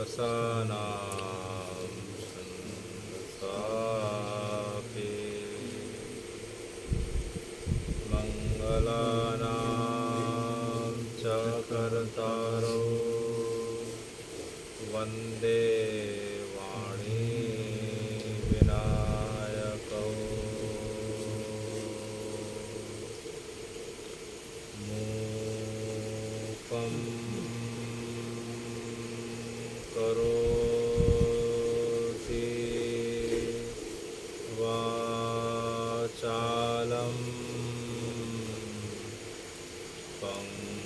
रसानां संसापि मङ्गलानां च कर्तारो वन्दे वाणी विनायकौ मूकं करोति वाचालं पंगुलंघ्यते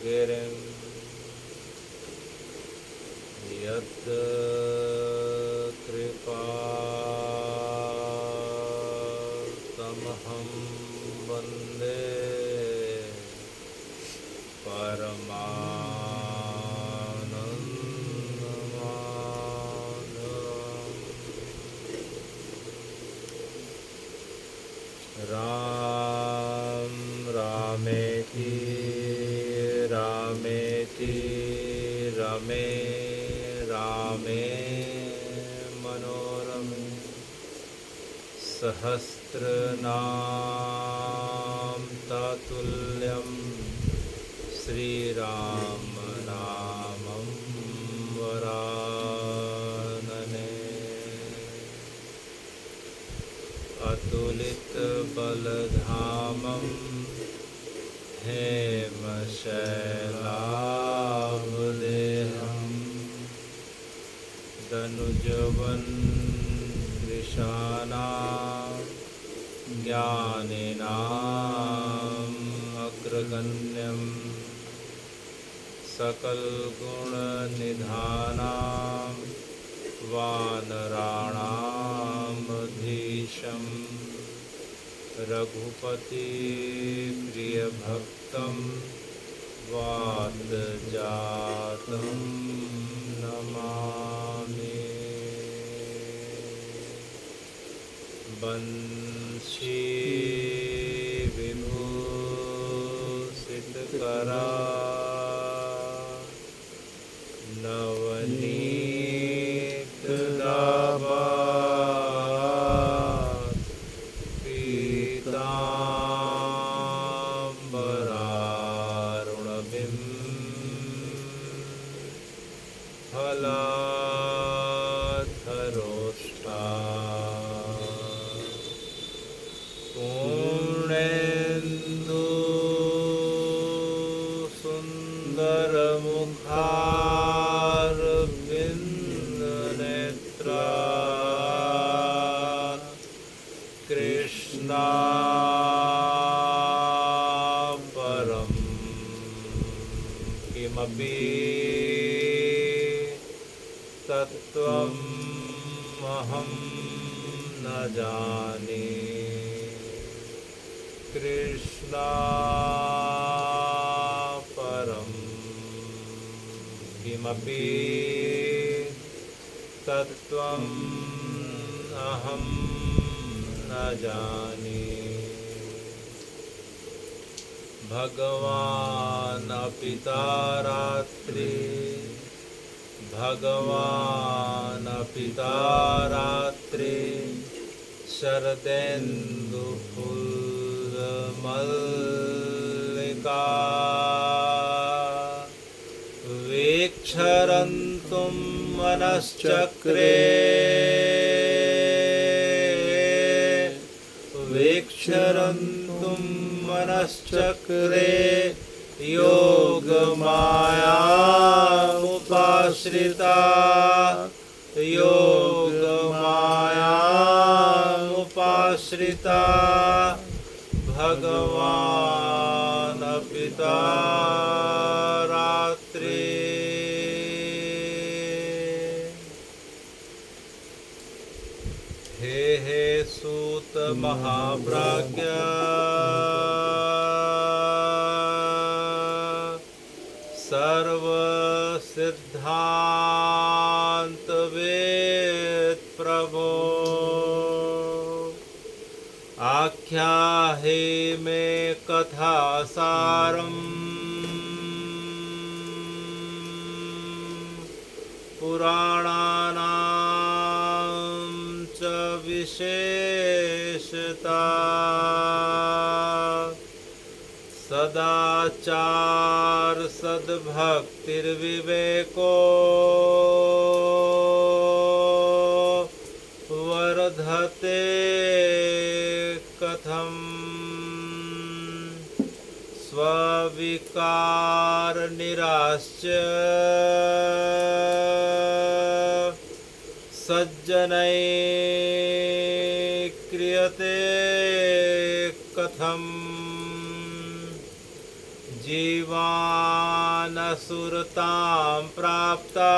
गिरिं यत्कृपातमहं वन्दे परमानन्दमाधवम्। राम रामेति रामेति रमे रामे मनोरमे सहस्रनाम ततुल्यं श्रीराम नामं वरानने। अतुलित बलधामं हेमशैलाभदेहं दनुजवन कृशानां ज्ञानिनाम् अग्रगण्यं सकलगुणनिधानां वानराणामधीशं रघुपति प्रियभक्तं वातजातं नमामि। बंशी विभूषितकरा नवनीतदाभा पीताम्बरारुणबिं फलाधरोष्टा पूर्णेन्दु सुन्दरमुखारविन्दनेत्रा कृष्णापरं किमपि तत्त्वम् अहं न जाने। कृष्णापरं किमपि तत्त्वम् अहं न जाने। भगवान् पिता रात्रि भगवान् पिता रात्रि शरदेन्दुफुल्लमल्लिका वीक्षरन्तुं मनश्चक्रे वीक्षरन्तुं मनश्चक्रे योगमायामुपाश्रिता योगमायामुपाश्रिता भगवान् पिता रात्रि। हे सूत महाप्राज्ञ सर्व सिद्धांत वेद प्रभो आख्याहे मे कथासारम् पुराणानां च विशेषता सदाचार सद्भक्तिर्विवेको वर्धते कथम स्विकार निराश्य सज्जनै क्रियते कथम जीवानसुरतां प्राप्ता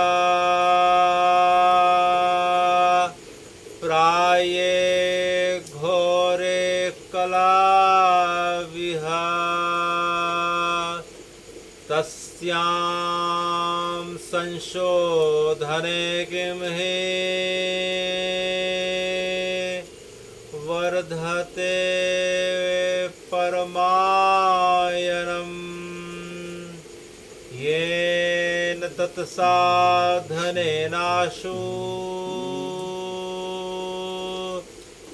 प्राये घोरे कलाविह तस्यां संशोधने किं हि वर्धते परमायणम् येन तत्साधनेनाशु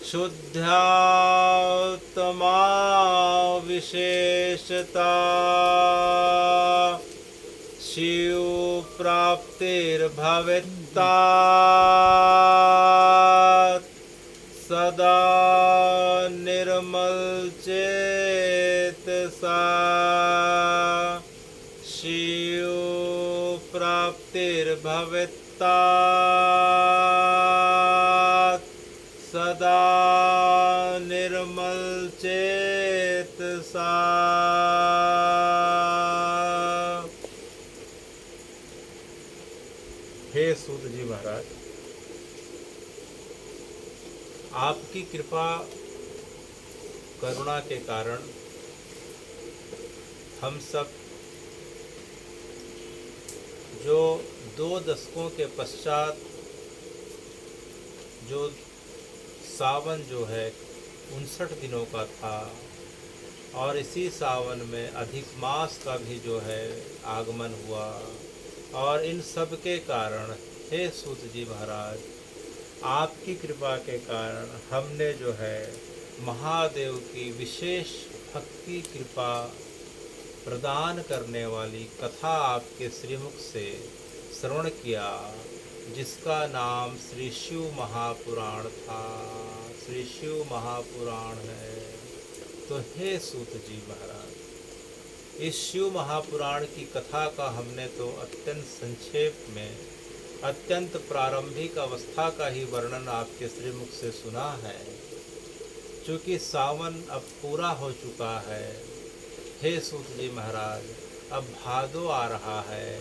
शुद्ध्यात्मा विशेषता शिव प्राप्तिर्भवेत्ता सदा निर्मल चेतसा शिव प्राप्तिर्भवेत्ता सदा निर्मल चेतसा। हे सूत जी महाराज, आपकी कृपा करुणा के कारण हम सब जो 2 दशकों के पश्चात जो सावन जो है 59 दिनों का था और इसी सावन में अधिक मास का भी जो है आगमन हुआ और इन सब के कारण हे सूत जी महाराज, आपकी कृपा के कारण हमने जो है महादेव की विशेष भक्ति कृपा प्रदान करने वाली कथा आपके श्रीमुख से श्रवण किया, जिसका नाम श्री शिव महापुराण था। श्री शिव महापुराण है। तो हे सूत जी महाराज, इस शिव महापुराण की कथा का हमने तो अत्यंत संक्षेप में अत्यंत प्रारंभिक अवस्था का ही वर्णन आपके श्रीमुख से सुना है। चूँकि सावन अब पूरा हो चुका है, हे सूत जी महाराज, अब भादो आ रहा है।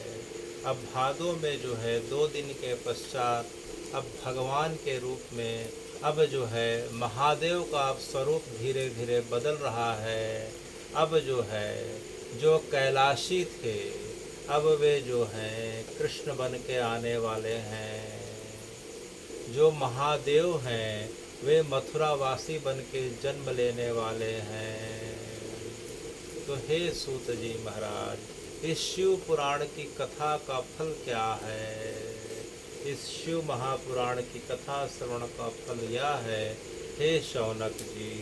अब भादो में जो है 2 दिन के पश्चात अब भगवान के रूप में अब जो है महादेव का अब स्वरूप धीरे धीरे बदल रहा है। अब जो है जो कैलाशी थे अब वे जो हैं कृष्ण बन के आने वाले हैं। जो महादेव हैं वे मथुरावासी बन के जन्म लेने वाले हैं। तो हे सूत जी महाराज, इस शिव पुराण की कथा का फल क्या है? इस शिव महापुराण की कथा श्रवण का फल यह है, हे शौनक जी,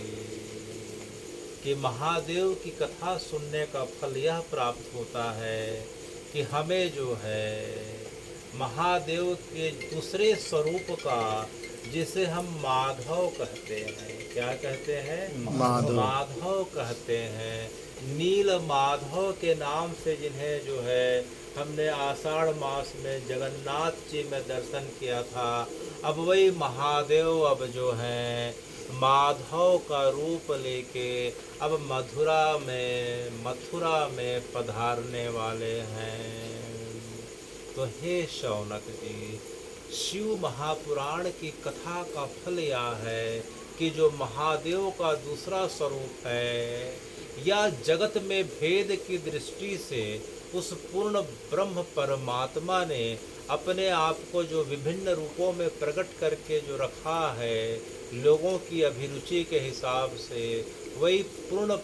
कि महादेव की कथा सुनने का फल यह प्राप्त होता है कि हमें जो है महादेव के दूसरे स्वरूप का, जिसे हम माधव कहते हैं, क्या कहते हैं? माधव कहते हैं। नील माधव के नाम से जिन्हें जो है हमने आषाढ़ मास में जगन्नाथ जी में दर्शन किया था, अब वही महादेव अब जो हैं माधव का रूप लेके अब मथुरा में पधारने वाले हैं। तो हे शौनक जी, शिव महापुराण की कथा का फल यह है कि जो महादेव का दूसरा स्वरूप है, या जगत में भेद की दृष्टि से उस पूर्ण ब्रह्म परमात्मा ने अपने आप को जो विभिन्न रूपों में प्रकट करके जो रखा है, लोगों की अभिरुचि के हिसाब से वही पूर्ण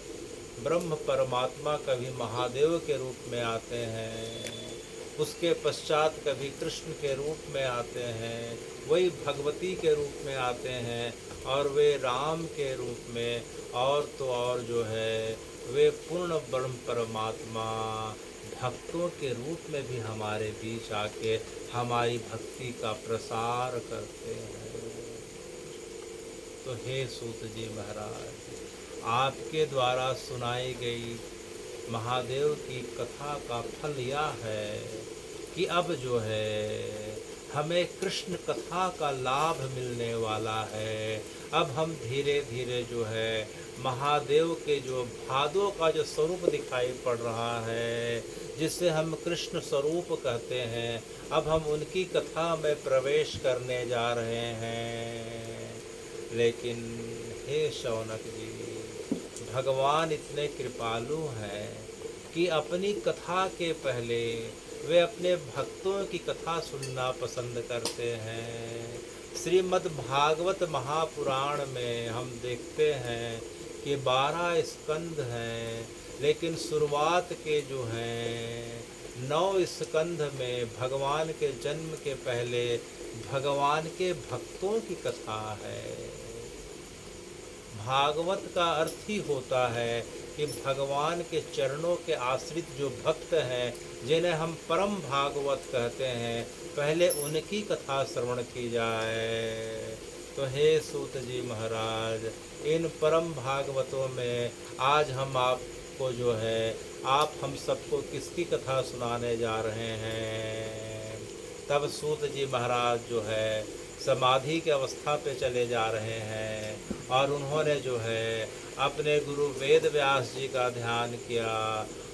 ब्रह्म परमात्मा कभी महादेव के रूप में आते हैं, उसके पश्चात कभी कृष्ण के रूप में आते हैं, वही भगवती के रूप में आते हैं, और वे राम के रूप में, और तो और जो है वे पूर्ण ब्रह्म परमात्मा भक्तों के रूप में भी हमारे बीच आके हमारी भक्ति का प्रसार करते हैं। तो हे सूत जी महाराज, आपके द्वारा सुनाई गई महादेव की कथा का फल यह है कि अब जो है हमें कृष्ण कथा का लाभ मिलने वाला है। अब हम धीरे धीरे जो है महादेव के जो भादों का जो स्वरूप दिखाई पड़ रहा है, जिसे हम कृष्ण स्वरूप कहते हैं, अब हम उनकी कथा में प्रवेश करने जा रहे हैं। लेकिन हे शौनक जी, भगवान इतने कृपालु हैं कि अपनी कथा के पहले वे अपने भक्तों की कथा सुनना पसंद करते हैं। श्रीमद् भागवत महापुराण में हम देखते हैं कि 12 स्कंद हैं, लेकिन शुरुआत के जो हैं 9 स्कंद में भगवान के जन्म के पहले भगवान के भक्तों की कथा है। भागवत का अर्थ ही होता है कि भगवान के चरणों के आश्रित जो भक्त हैं, जिन्हें हम परम भागवत कहते हैं, पहले उनकी कथा श्रवण की जाए। तो हे सूत जी महाराज, इन परम भागवतों में आज हम आपको जो है, आप हम सबको किसकी कथा सुनाने जा रहे हैं। तब सूत जी महाराज जो है समाधि की अवस्था पे चले जा रहे हैं, और उन्होंने जो है अपने गुरु वेद व्यास जी का ध्यान किया,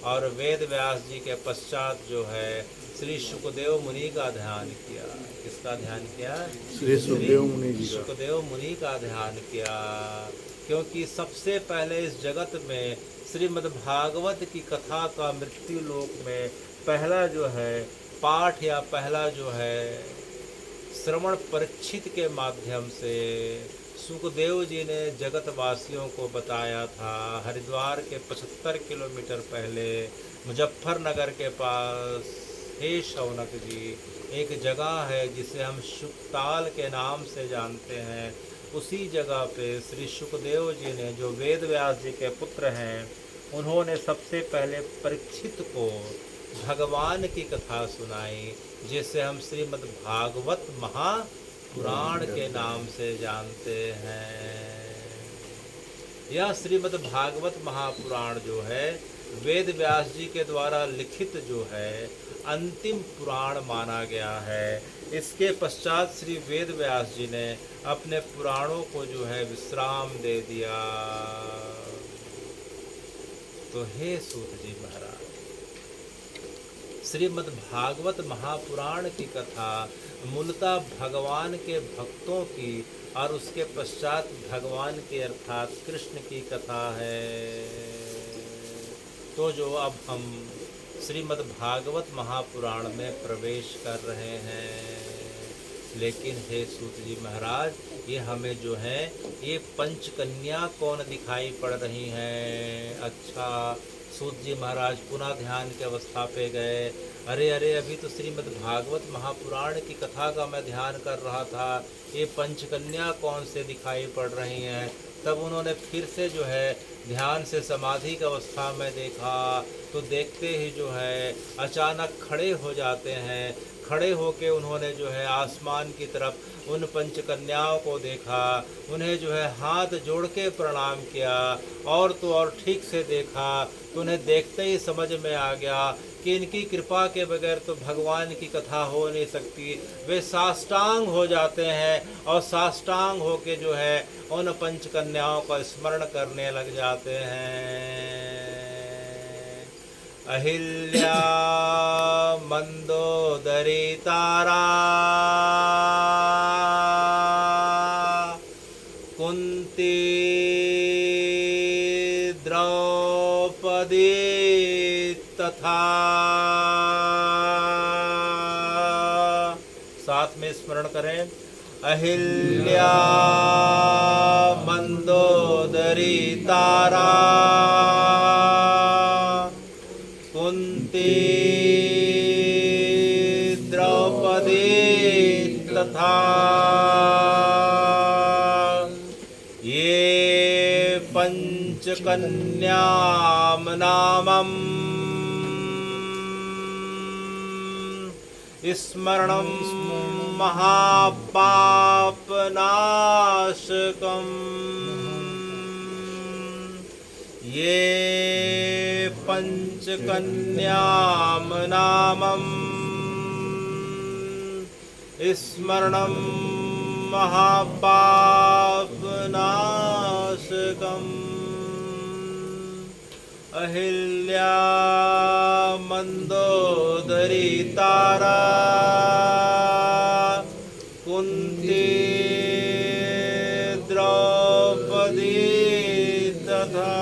और वेद व्यास जी के पश्चात जो है श्री सुखदेव मुनि का ध्यान किया। किसका ध्यान किया? श्री सुखदेव मुनि जी का। सुखदेव मुनि का ध्यान किया, क्योंकि सबसे पहले इस जगत में श्रीमद् भागवत की कथा का मृत्यु लोक में पहला जो है पाठ या पहला जो है श्रवण परीक्षित के माध्यम से सुखदेव जी ने जगत वासियों को बताया था। हरिद्वार के 75 किलोमीटर पहले मुजफ्फरनगर के पास हे शौनक जी एक जगह है जिसे हम शुकताल के नाम से जानते हैं। उसी जगह पे श्री सुखदेव जी ने, जो वेद व्यास जी के पुत्र हैं, उन्होंने सबसे पहले परीक्षित को भगवान की कथा सुनाई, जिसे हम श्रीमद् भागवत महापुराण के नाम से जानते हैं। यह श्रीमद् भागवत महापुराण जो है वेद व्यास जी के द्वारा लिखित जो है अंतिम पुराण माना गया है। इसके पश्चात श्री वेद व्यास जी ने अपने पुराणों को जो है विश्राम दे दिया। तो हे सूत जी महाराज, श्रीमद् भागवत महापुराण की कथा मूलतः भगवान के भक्तों की और उसके पश्चात भगवान की अर्थात कृष्ण की कथा है। तो जो अब हम श्रीमद् भागवत महापुराण में प्रवेश कर रहे हैं, लेकिन हे सूत जी महाराज, ये हमें जो है ये पंचकन्या कौन दिखाई पड़ रही हैं। अच्छा, सूत जी महाराज पुनः ध्यान की अवस्था पे गए। अरे अरे, अभी तो श्रीमद् भागवत महापुराण की कथा का मैं ध्यान कर रहा था, ये पंचकन्या कौन से दिखाई पड़ रही हैं। तब उन्होंने फिर से जो है ध्यान से समाधि की अवस्था में देखा, तो देखते ही जो है अचानक खड़े हो जाते हैं। खड़े होके उन्होंने जो है आसमान की तरफ उन पंचकन्याओं को देखा, उन्हें जो है हाथ जोड़ के प्रणाम किया, और तो और ठीक से देखा तो उन्हें देखते ही समझ में आ गया कि इनकी कृपा के बगैर तो भगवान की कथा हो नहीं सकती। वे साष्टांग हो जाते हैं और साष्टांग होके जो है उन पंचकन्याओं का स्मरण करने लग जाते हैं। अहिल्या, मंदोदरी तारा, कुंती, द्रौपदी तथा, साथ में स्मरण करें, अहिल्या मंदोदरी तारा कुंती द्रौपदी तथा ये पंचकन्याम नामम् स्मरणं महापापनाशकम् ये पंचकन्याम नामम् स्मरणं महापापनाशकम् अहिल्या मंदोदरी तारा कुंती द्रौपदी तथा।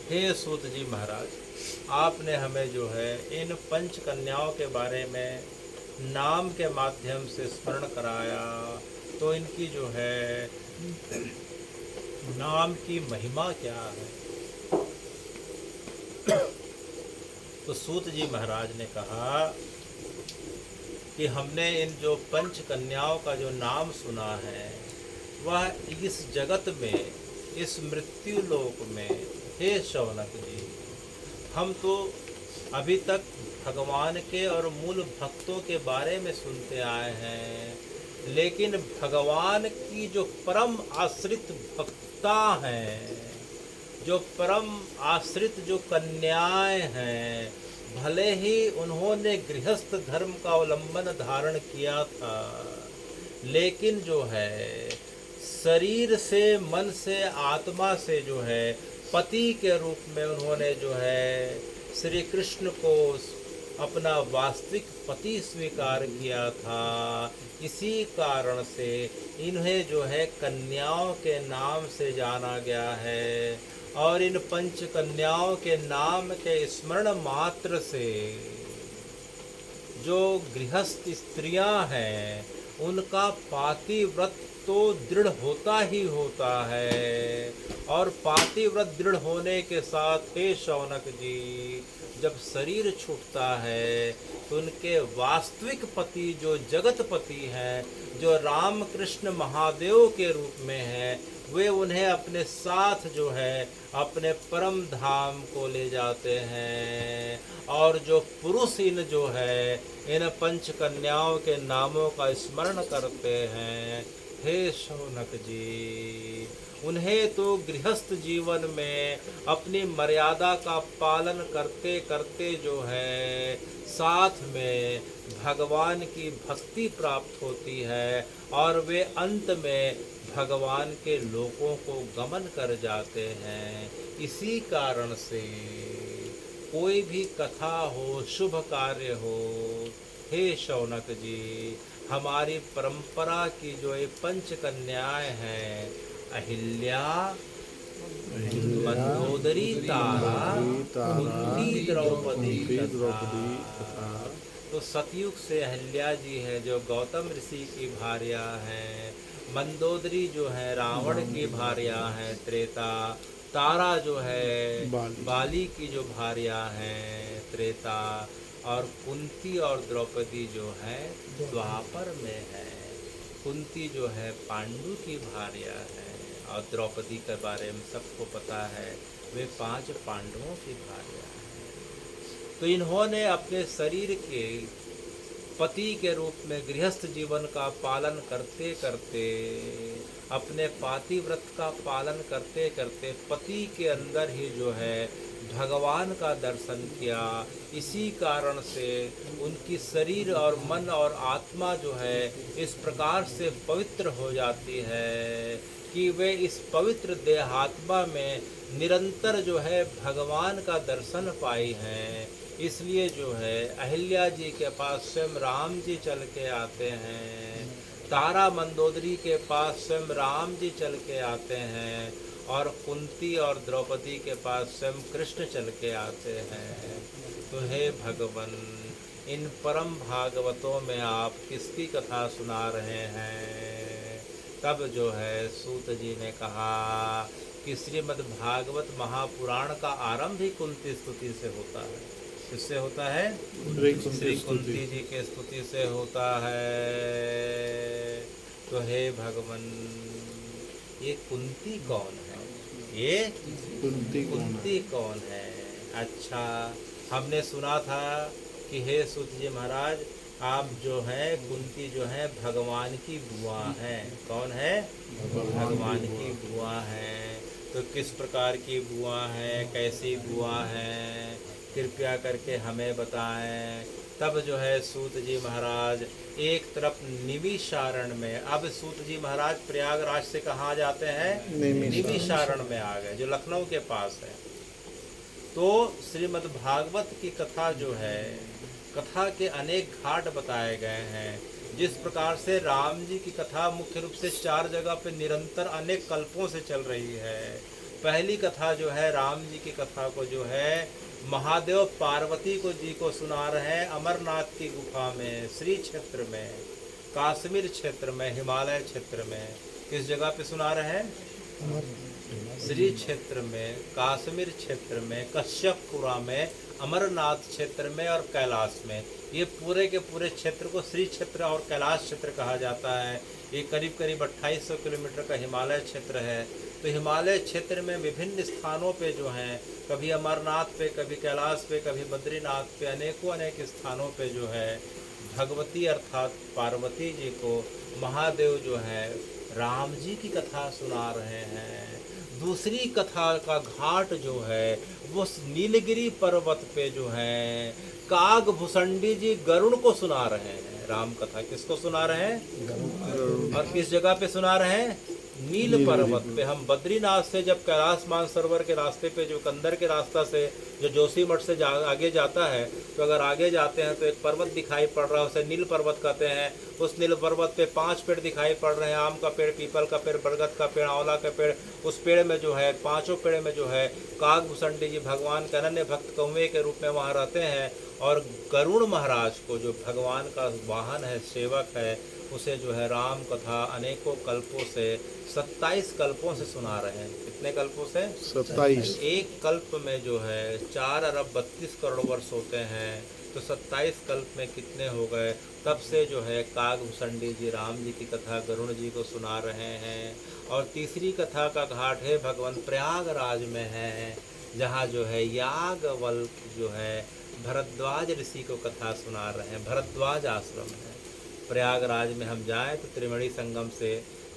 हे सूत जी महाराज, आपने हमें जो है इन पंच कन्याओं के बारे में नाम के माध्यम से स्मरण कराया, तो इनकी जो है नाम की महिमा क्या है? तो सूत जी महाराज ने कहा कि हमने इन जो पंच कन्याओं का जो नाम सुना है, वह इस जगत में, इस मृत्यु लोक में, हे शौनक जी, हम तो अभी तक भगवान के और मूल भक्तों के बारे में सुनते आए हैं, लेकिन भगवान की जो परम आश्रित भक्ता हैं, जो परम आश्रित जो कन्याएं हैं, भले ही उन्होंने गृहस्थ धर्म का अवलंबन धारण किया था, लेकिन जो है शरीर से, मन से, आत्मा से जो है पति के रूप में उन्होंने जो है श्री कृष्ण को अपना वास्तविक पति स्वीकार किया था। इसी कारण से इन्हें जो है कन्याओं के नाम से जाना गया है, और इन पंच कन्याओं के नाम के स्मरण मात्र से जो गृहस्थ स्त्रियां हैं, उनका पातिव्रत तो दृढ़ होता ही होता है, और पातिव्रत दृढ़ होने के साथ हे शौनक जी, जब शरीर छूटता है तो उनके वास्तविक पति जो जगतपति हैं, जो रामकृष्ण महादेव के रूप में हैं, वे उन्हें अपने साथ जो है अपने परम धाम को ले जाते हैं। और जो पुरुष इन जो है इन पंच कन्याओं के नामों का स्मरण करते हैं, हे शौनक जी, उन्हें तो गृहस्थ जीवन में अपनी मर्यादा का पालन करते करते जो है साथ में भगवान की भक्ति प्राप्त होती है, और वे अंत में भगवान के लोकों को गमन कर जाते हैं। इसी कारण से कोई भी कथा हो, शुभ कार्य हो, हे शौनक जी, हमारी परंपरा की जो ये पंच कन्याएं हैं, अहिल्या, मंदोदरी तारा, कुंती द्रौपदी तथा। तो सतयुग से अहिल्या जी है जो गौतम ऋषि की भार्या हैं, मंदोदरी जो है रावण की भार्या हैं त्रेता, तारा जो है बाली की जो भार्या हैं त्रेता, और कुंती और द्रौपदी जो है द्वापर में है। कुंती जो है पांडु की भार्या है, और द्रौपदी के बारे में सबको पता है, वे 5 पांडवों की भार्या हैं। तो इन्होंने अपने शरीर के पति के रूप में गृहस्थ जीवन का पालन करते करते, अपने पातिव्रत का पालन करते करते पति के अंदर ही जो है भगवान का दर्शन किया। इसी कारण से उनकी शरीर और मन और आत्मा जो है इस प्रकार से पवित्र हो जाती है कि वे इस पवित्र देहात्मा में निरंतर जो है भगवान का दर्शन पाई हैं। इसलिए जो है अहिल्या जी के पास स्वयं राम जी चल के आते हैं, तारा मंदोदरी के पास स्वयं राम जी चल के आते हैं, और कुंती और द्रौपदी के पास स्वयं कृष्ण चल के आते हैं। तो हे भगवन, इन परम भागवतों में आप किसकी कथा सुना रहे हैं? तब जो है सूत जी ने कहा कि श्रीमद् भागवत महापुराण का आरंभ ही कुंती स्तुति से होता है। किससे होता है? श्री कुंती जी के स्तुति से होता है। तो हे भगवन, ये कुंती कौन है? ये कुंती कौन है? अच्छा, हमने सुना था कि हे सूत जी महाराज, आप जो है कुंती जो है भगवान की बुआ हैं। कौन है? भगवान की बुआ हैं। तो किस प्रकार की बुआ है, कैसी बुआ है, कृपया करके हमें बताएं। तब जो है सूत जी महाराज एक तरफ निमिषारण में, अब सूत जी महाराज प्रयागराज से कहाँ जाते हैं? निमिषारण में आ गए, जो लखनऊ के पास है। तो श्रीमद् भागवत की कथा जो है, कथा के अनेक घाट बताए गए हैं। जिस प्रकार से राम जी की कथा मुख्य रूप से 4 जगह पे निरंतर अनेक कल्पों से चल रही है। पहली कथा जो है राम जी की कथा को जो है महादेव पार्वती को जी को सुना रहे हैं अमरनाथ की गुफा में, श्री क्षेत्र में, काश्मीर क्षेत्र में, हिमालय क्षेत्र में। किस जगह पे सुना रहे हैं? श्री क्षेत्र में, काश्मीर क्षेत्र में, कश्यपपुरा में, अमरनाथ क्षेत्र में और कैलाश में। ये पूरे के पूरे क्षेत्र को श्री क्षेत्र और कैलाश क्षेत्र कहा जाता है। ये करीब करीब 2800 किलोमीटर का हिमालय क्षेत्र है। तो हिमालय क्षेत्र में विभिन्न स्थानों पे जो हैं, कभी अमरनाथ पे, कभी कैलाश पे, कभी बद्रीनाथ पे, अनेक स्थानों पे जो है भगवती अर्थात पार्वती जी को महादेव जो है राम जी की कथा सुना रहे हैं। दूसरी कथा का घाट जो है वो नीलगिरी पर्वत पे जो है काग भुसंडी जी गरुड़ को सुना रहे हैं राम कथा। किसको सुना रहे हैं? और किस जगह पे सुना रहे हैं? नील पर्वत पे। हम बद्रीनाथ से जब कैलाश मानसरोवर के रास्ते पे, जो कंदर के रास्ता से जो जोशीमठ से आगे जाता है, तो अगर आगे जाते हैं तो एक पर्वत दिखाई पड़ रहा है, उसे नील पर्वत कहते हैं। उस नील पर्वत पे 5 पेड़ दिखाई पड़ रहे हैं, आम का पेड़, पीपल का पेड़, बरगद का पेड़, आंवला का पेड़। उस पेड़ में जो है, 5 पेड़ में जो है काग भुसंडी जी भगवान के अनन्य भक्त कौवे के रूप में वहाँ रहते हैं। और गरुड़ महाराज को, जो भगवान का वाहन है, सेवक है, उसे जो है राम कथा अनेकों कल्पों से, 27 कल्पों से सुना रहे हैं। कितने कल्पों से? 27। एक कल्प में जो है 4 अरब 32 करोड़ वर्ष होते हैं। तो 27 कल्प में कितने हो गए? तब से जो है काग भुसंडी जी राम जी की कथा गरुड़ जी को सुना रहे हैं। और तीसरी कथा का घाट है भगवान प्रयागराज में है, जहाँ जो है याज्ञवल्क जो है भरद्वाज ऋषि को कथा सुना रहे हैं। भरद्वाज आश्रम है प्रयागराज में। हम जाएं तो त्रिवेणी संगम से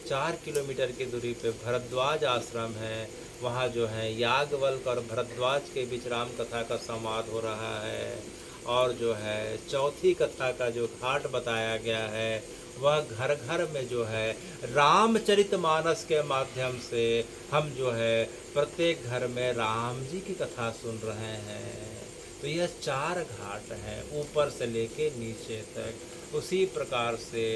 4 किलोमीटर की दूरी पे भरद्वाज आश्रम है। वहाँ जो है याज्ञवल्क और भरद्वाज के बीच राम कथा का संवाद हो रहा है। और जो है चौथी कथा का जो घाट बताया गया है, वह घर घर में जो है रामचरितमानस के माध्यम से हम जो है प्रत्येक घर में राम जी की कथा सुन रहे हैं। तो यह 4 घाट हैं, ऊपर से लेके नीचे तक। उसी प्रकार से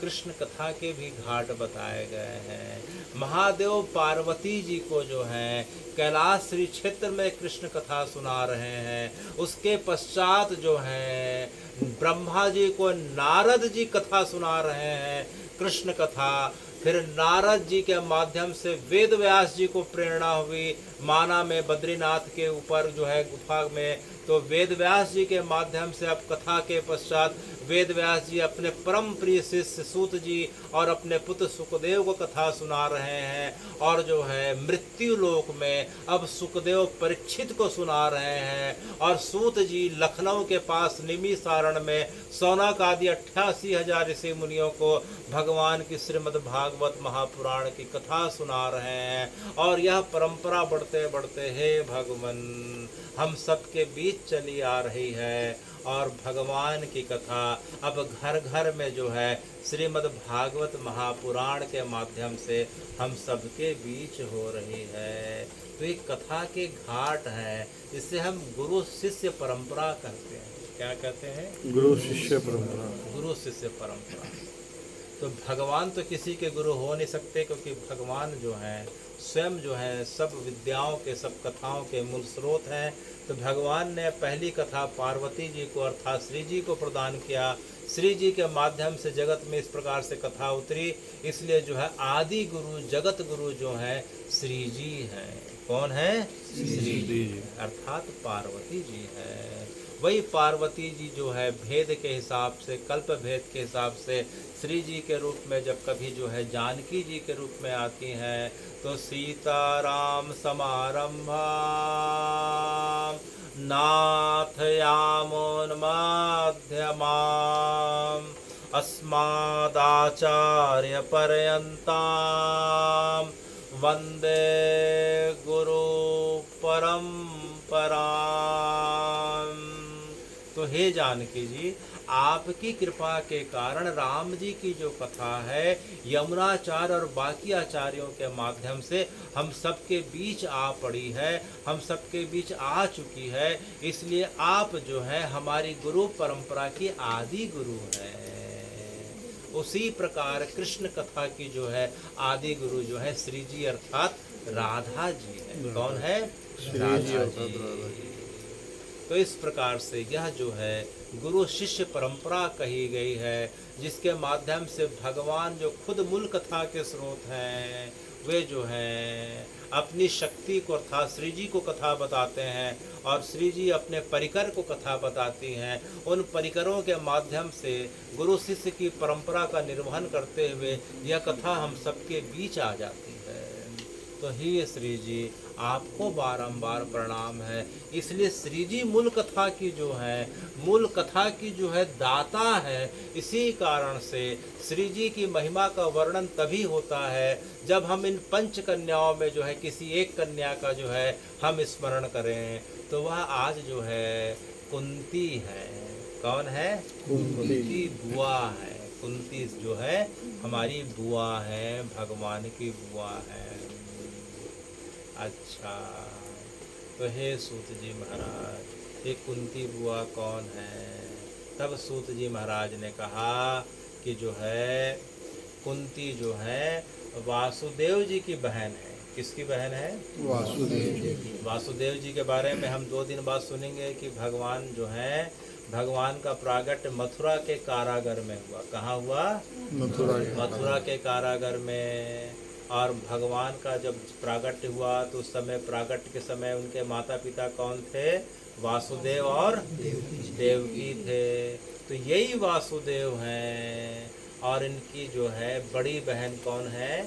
कृष्ण कथा के भी घाट बताए गए हैं। महादेव पार्वती जी को जो है कैलाश श्री क्षेत्र में कृष्ण कथा सुना रहे हैं। उसके पश्चात जो है ब्रह्मा जी को नारद जी कथा सुना रहे हैं कृष्ण कथा। फिर नारद जी के माध्यम से वेद व्यास जी को प्रेरणा हुई माना में, बद्रीनाथ के ऊपर जो है गुफा में। तो वेद व्यास जी के माध्यम से अब कथा के पश्चात वेद व्यास जी अपने परम प्रिय शिष्य सूत जी और अपने पुत्र सुखदेव को कथा सुना रहे हैं। और जो है मृत्यु लोक में अब सुखदेव परीक्षित को सुना रहे हैं। और सूत जी लखनऊ के पास निमिषारण में सौनक आदि 88,000 ऋषि मुनियों को भगवान की श्रीमद् भागवत महापुराण की कथा सुना रहे हैं। और यह परंपरा बढ़ते बढ़ते हे भगवान हम सबके बीच चली आ रही है। और भगवान की कथा अब घर घर में जो है श्रीमद् भागवत महापुराण के माध्यम से हम सबके बीच हो रही है। तो ये कथा के घाट हैं, जिसे हम गुरु शिष्य परंपरा कहते हैं। क्या कहते हैं? गुरु शिष्य परंपरा। गुरु शिष्य परंपरा। तो भगवान तो किसी के गुरु हो नहीं सकते, क्योंकि भगवान जो हैं स्वयं जो है सब विद्याओं के, सब कथाओं के मूल स्रोत हैं। तो भगवान ने पहली कथा पार्वती जी को अर्थात श्री जी को प्रदान किया। श्री जी के माध्यम से जगत में इस प्रकार से कथा उतरी, इसलिए जो है आदि गुरु जगत गुरु जो है श्री जी हैं। कौन है? श्री जी, अर्थात पार्वती जी है। वही पार्वती जी जो है भेद के हिसाब से, कल्प भेद के हिसाब से श्री जी के रूप में जब कभी जो है जानकी जी के रूप में आती हैं, तो सीताराम समारंभा नाथयामोन्मध्यमाम् अस्मादाचार्य पर्यन्तां वंदे गुरु परंपरां। तो हे जानकी जी, आपकी कृपा के कारण राम जी की जो कथा है यमुनाचार्य और बाकी आचार्यों के माध्यम से हम सबके बीच आ पड़ी है, हम सबके बीच आ चुकी है। इसलिए आप जो है हमारी गुरु परंपरा की आदि गुरु हैं। उसी प्रकार कृष्ण कथा की जो है आदि गुरु जो है श्री जी अर्थात राधा जी है। कौन है? राधा जी। तो इस प्रकार से यह जो है गुरु शिष्य परंपरा कही गई है, जिसके माध्यम से भगवान जो खुद मूल कथा के स्रोत हैं वे जो हैं अपनी शक्ति को अर्थात श्री जी को कथा बताते हैं, और श्री जी अपने परिकर को कथा बताती हैं। उन परिकरों के माध्यम से गुरु शिष्य की परंपरा का निर्वहन करते हुए यह कथा हम सबके बीच आ जाती है। तो ही श्री जी आपको बारंबार प्रणाम है। इसलिए श्री जी मूल कथा की जो है, मूल कथा की जो है दाता है। इसी कारण से श्री जी की महिमा का वर्णन तभी होता है जब हम इन पंच कन्याओं में जो है किसी एक कन्या का जो है हम स्मरण करें। तो वह आज जो है कुंती है। कौन है? कुंती बुआ है। कुंती जो है हमारी बुआ है, भगवान की बुआ है। अच्छा, तो हे सूत जी महाराज, ये कुंती बुआ कौन है? तब सूत जी महाराज ने कहा कि जो है कुंती जो है वासुदेव जी की बहन है। किसकी बहन है? वासुदेव जी। वासुदेव जी के बारे में हम 2 दिन बाद सुनेंगे कि भगवान जो है, भगवान का प्रागट्य मथुरा के कारागर में हुआ। कहाँ हुआ? मथुरा के कारागर में। और भगवान का जब प्रागट्य हुआ तो उस समय प्रागट्य के समय उनके माता पिता कौन थे? वासुदेव और देवकी थे। तो यही वासुदेव हैं। और इनकी जो है बड़ी बहन कौन है?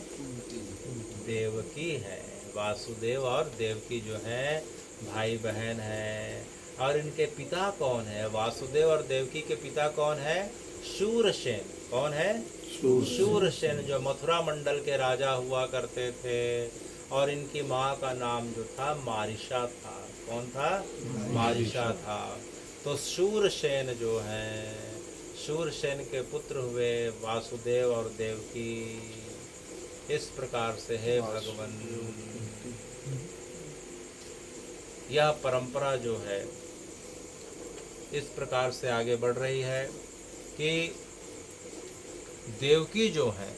देवकी है। वासुदेव और देवकी जो है भाई बहन है। और इनके पिता कौन है? वासुदेव और देवकी के पिता कौन है? शूरसेन। कौन है? शूरसेन, जो मथुरा मंडल के राजा हुआ करते थे। और इनकी माँ का नाम जो था मारिशा था। कौन था? मारिशा था। तो शूरसेन जो है, शूरसेन के पुत्र हुए वासुदेव और देवकी। इस प्रकार से है भगवान, यह परंपरा जो है इस प्रकार से आगे बढ़ रही है कि देवकी जो है,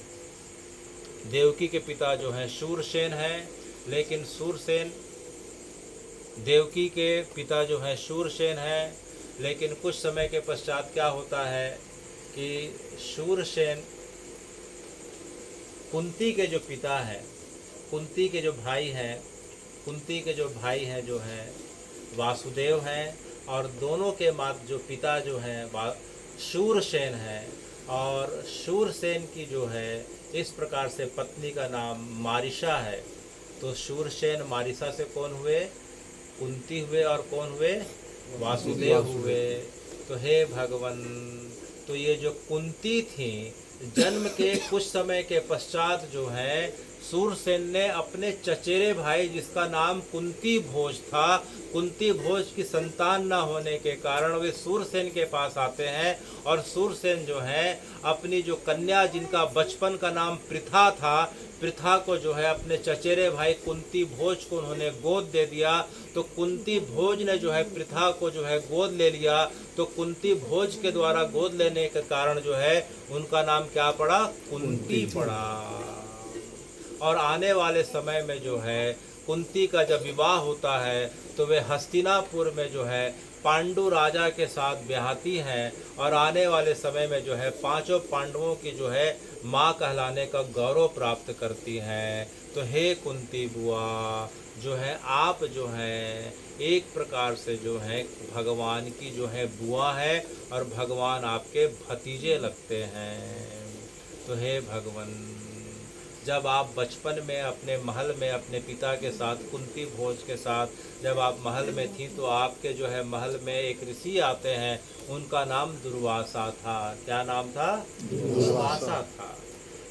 देवकी के पिता जो हैं शूरसेन हैं, लेकिन शूरसेन, देवकी के पिता जो हैं शूरसेन हैं, लेकिन कुछ समय के पश्चात क्या होता है कि शूरसेन कुंती के जो पिता हैं, कुंती के जो भाई हैं, कुंती के जो भाई हैं जो हैं वासुदेव हैं, और दोनों के माता जो पिता जो हैं शूरसेन हैं। और शूरसेन की जो है इस प्रकार से पत्नी का नाम मारिशा है। तो शूरसेन मारिशा से कौन हुए? कुंती हुए। और कौन हुए? वासुदेव हुए। तो हे भगवान, तो ये जो कुंती थी जन्म के कुछ समय के पश्चात जो है सूरसेन ने अपने चचेरे भाई जिसका नाम कुंती भोज था, कुंती भोज की संतान न होने के कारण वे सूरसेन के पास आते हैं और सूरसेन जो है अपनी जो कन्या जिनका बचपन का नाम पृथा था, पृथा को जो है अपने चचेरे भाई कुंती भोज को उन्होंने गोद दे दिया। तो कुंती भोज ने जो है पृथा को जो है गोद ले लिया। तो कुंती भोज के द्वारा गोद लेने के कारण जो है उनका नाम क्या पड़ा? कुंती पड़ा। और आने वाले समय में जो है कुंती का जब विवाह होता है तो वे हस्तिनापुर में जो है पांडु राजा के साथ ब्याहती हैं और आने वाले समय में जो है पांचों पांडवों की जो है माँ कहलाने का गौरव प्राप्त करती हैं। तो हे कुंती बुआ, जो है आप जो है एक प्रकार से जो है भगवान की जो है बुआ है और भगवान आपके भतीजे लगते हैं। तो हे भगवान, जब आप बचपन में अपने महल में अपने पिता के साथ कुंती भोज के साथ जब आप महल में थी तो आपके जो है महल में एक ऋषि आते हैं, उनका नाम दुर्वासा था। क्या नाम था? दुर्वासा था।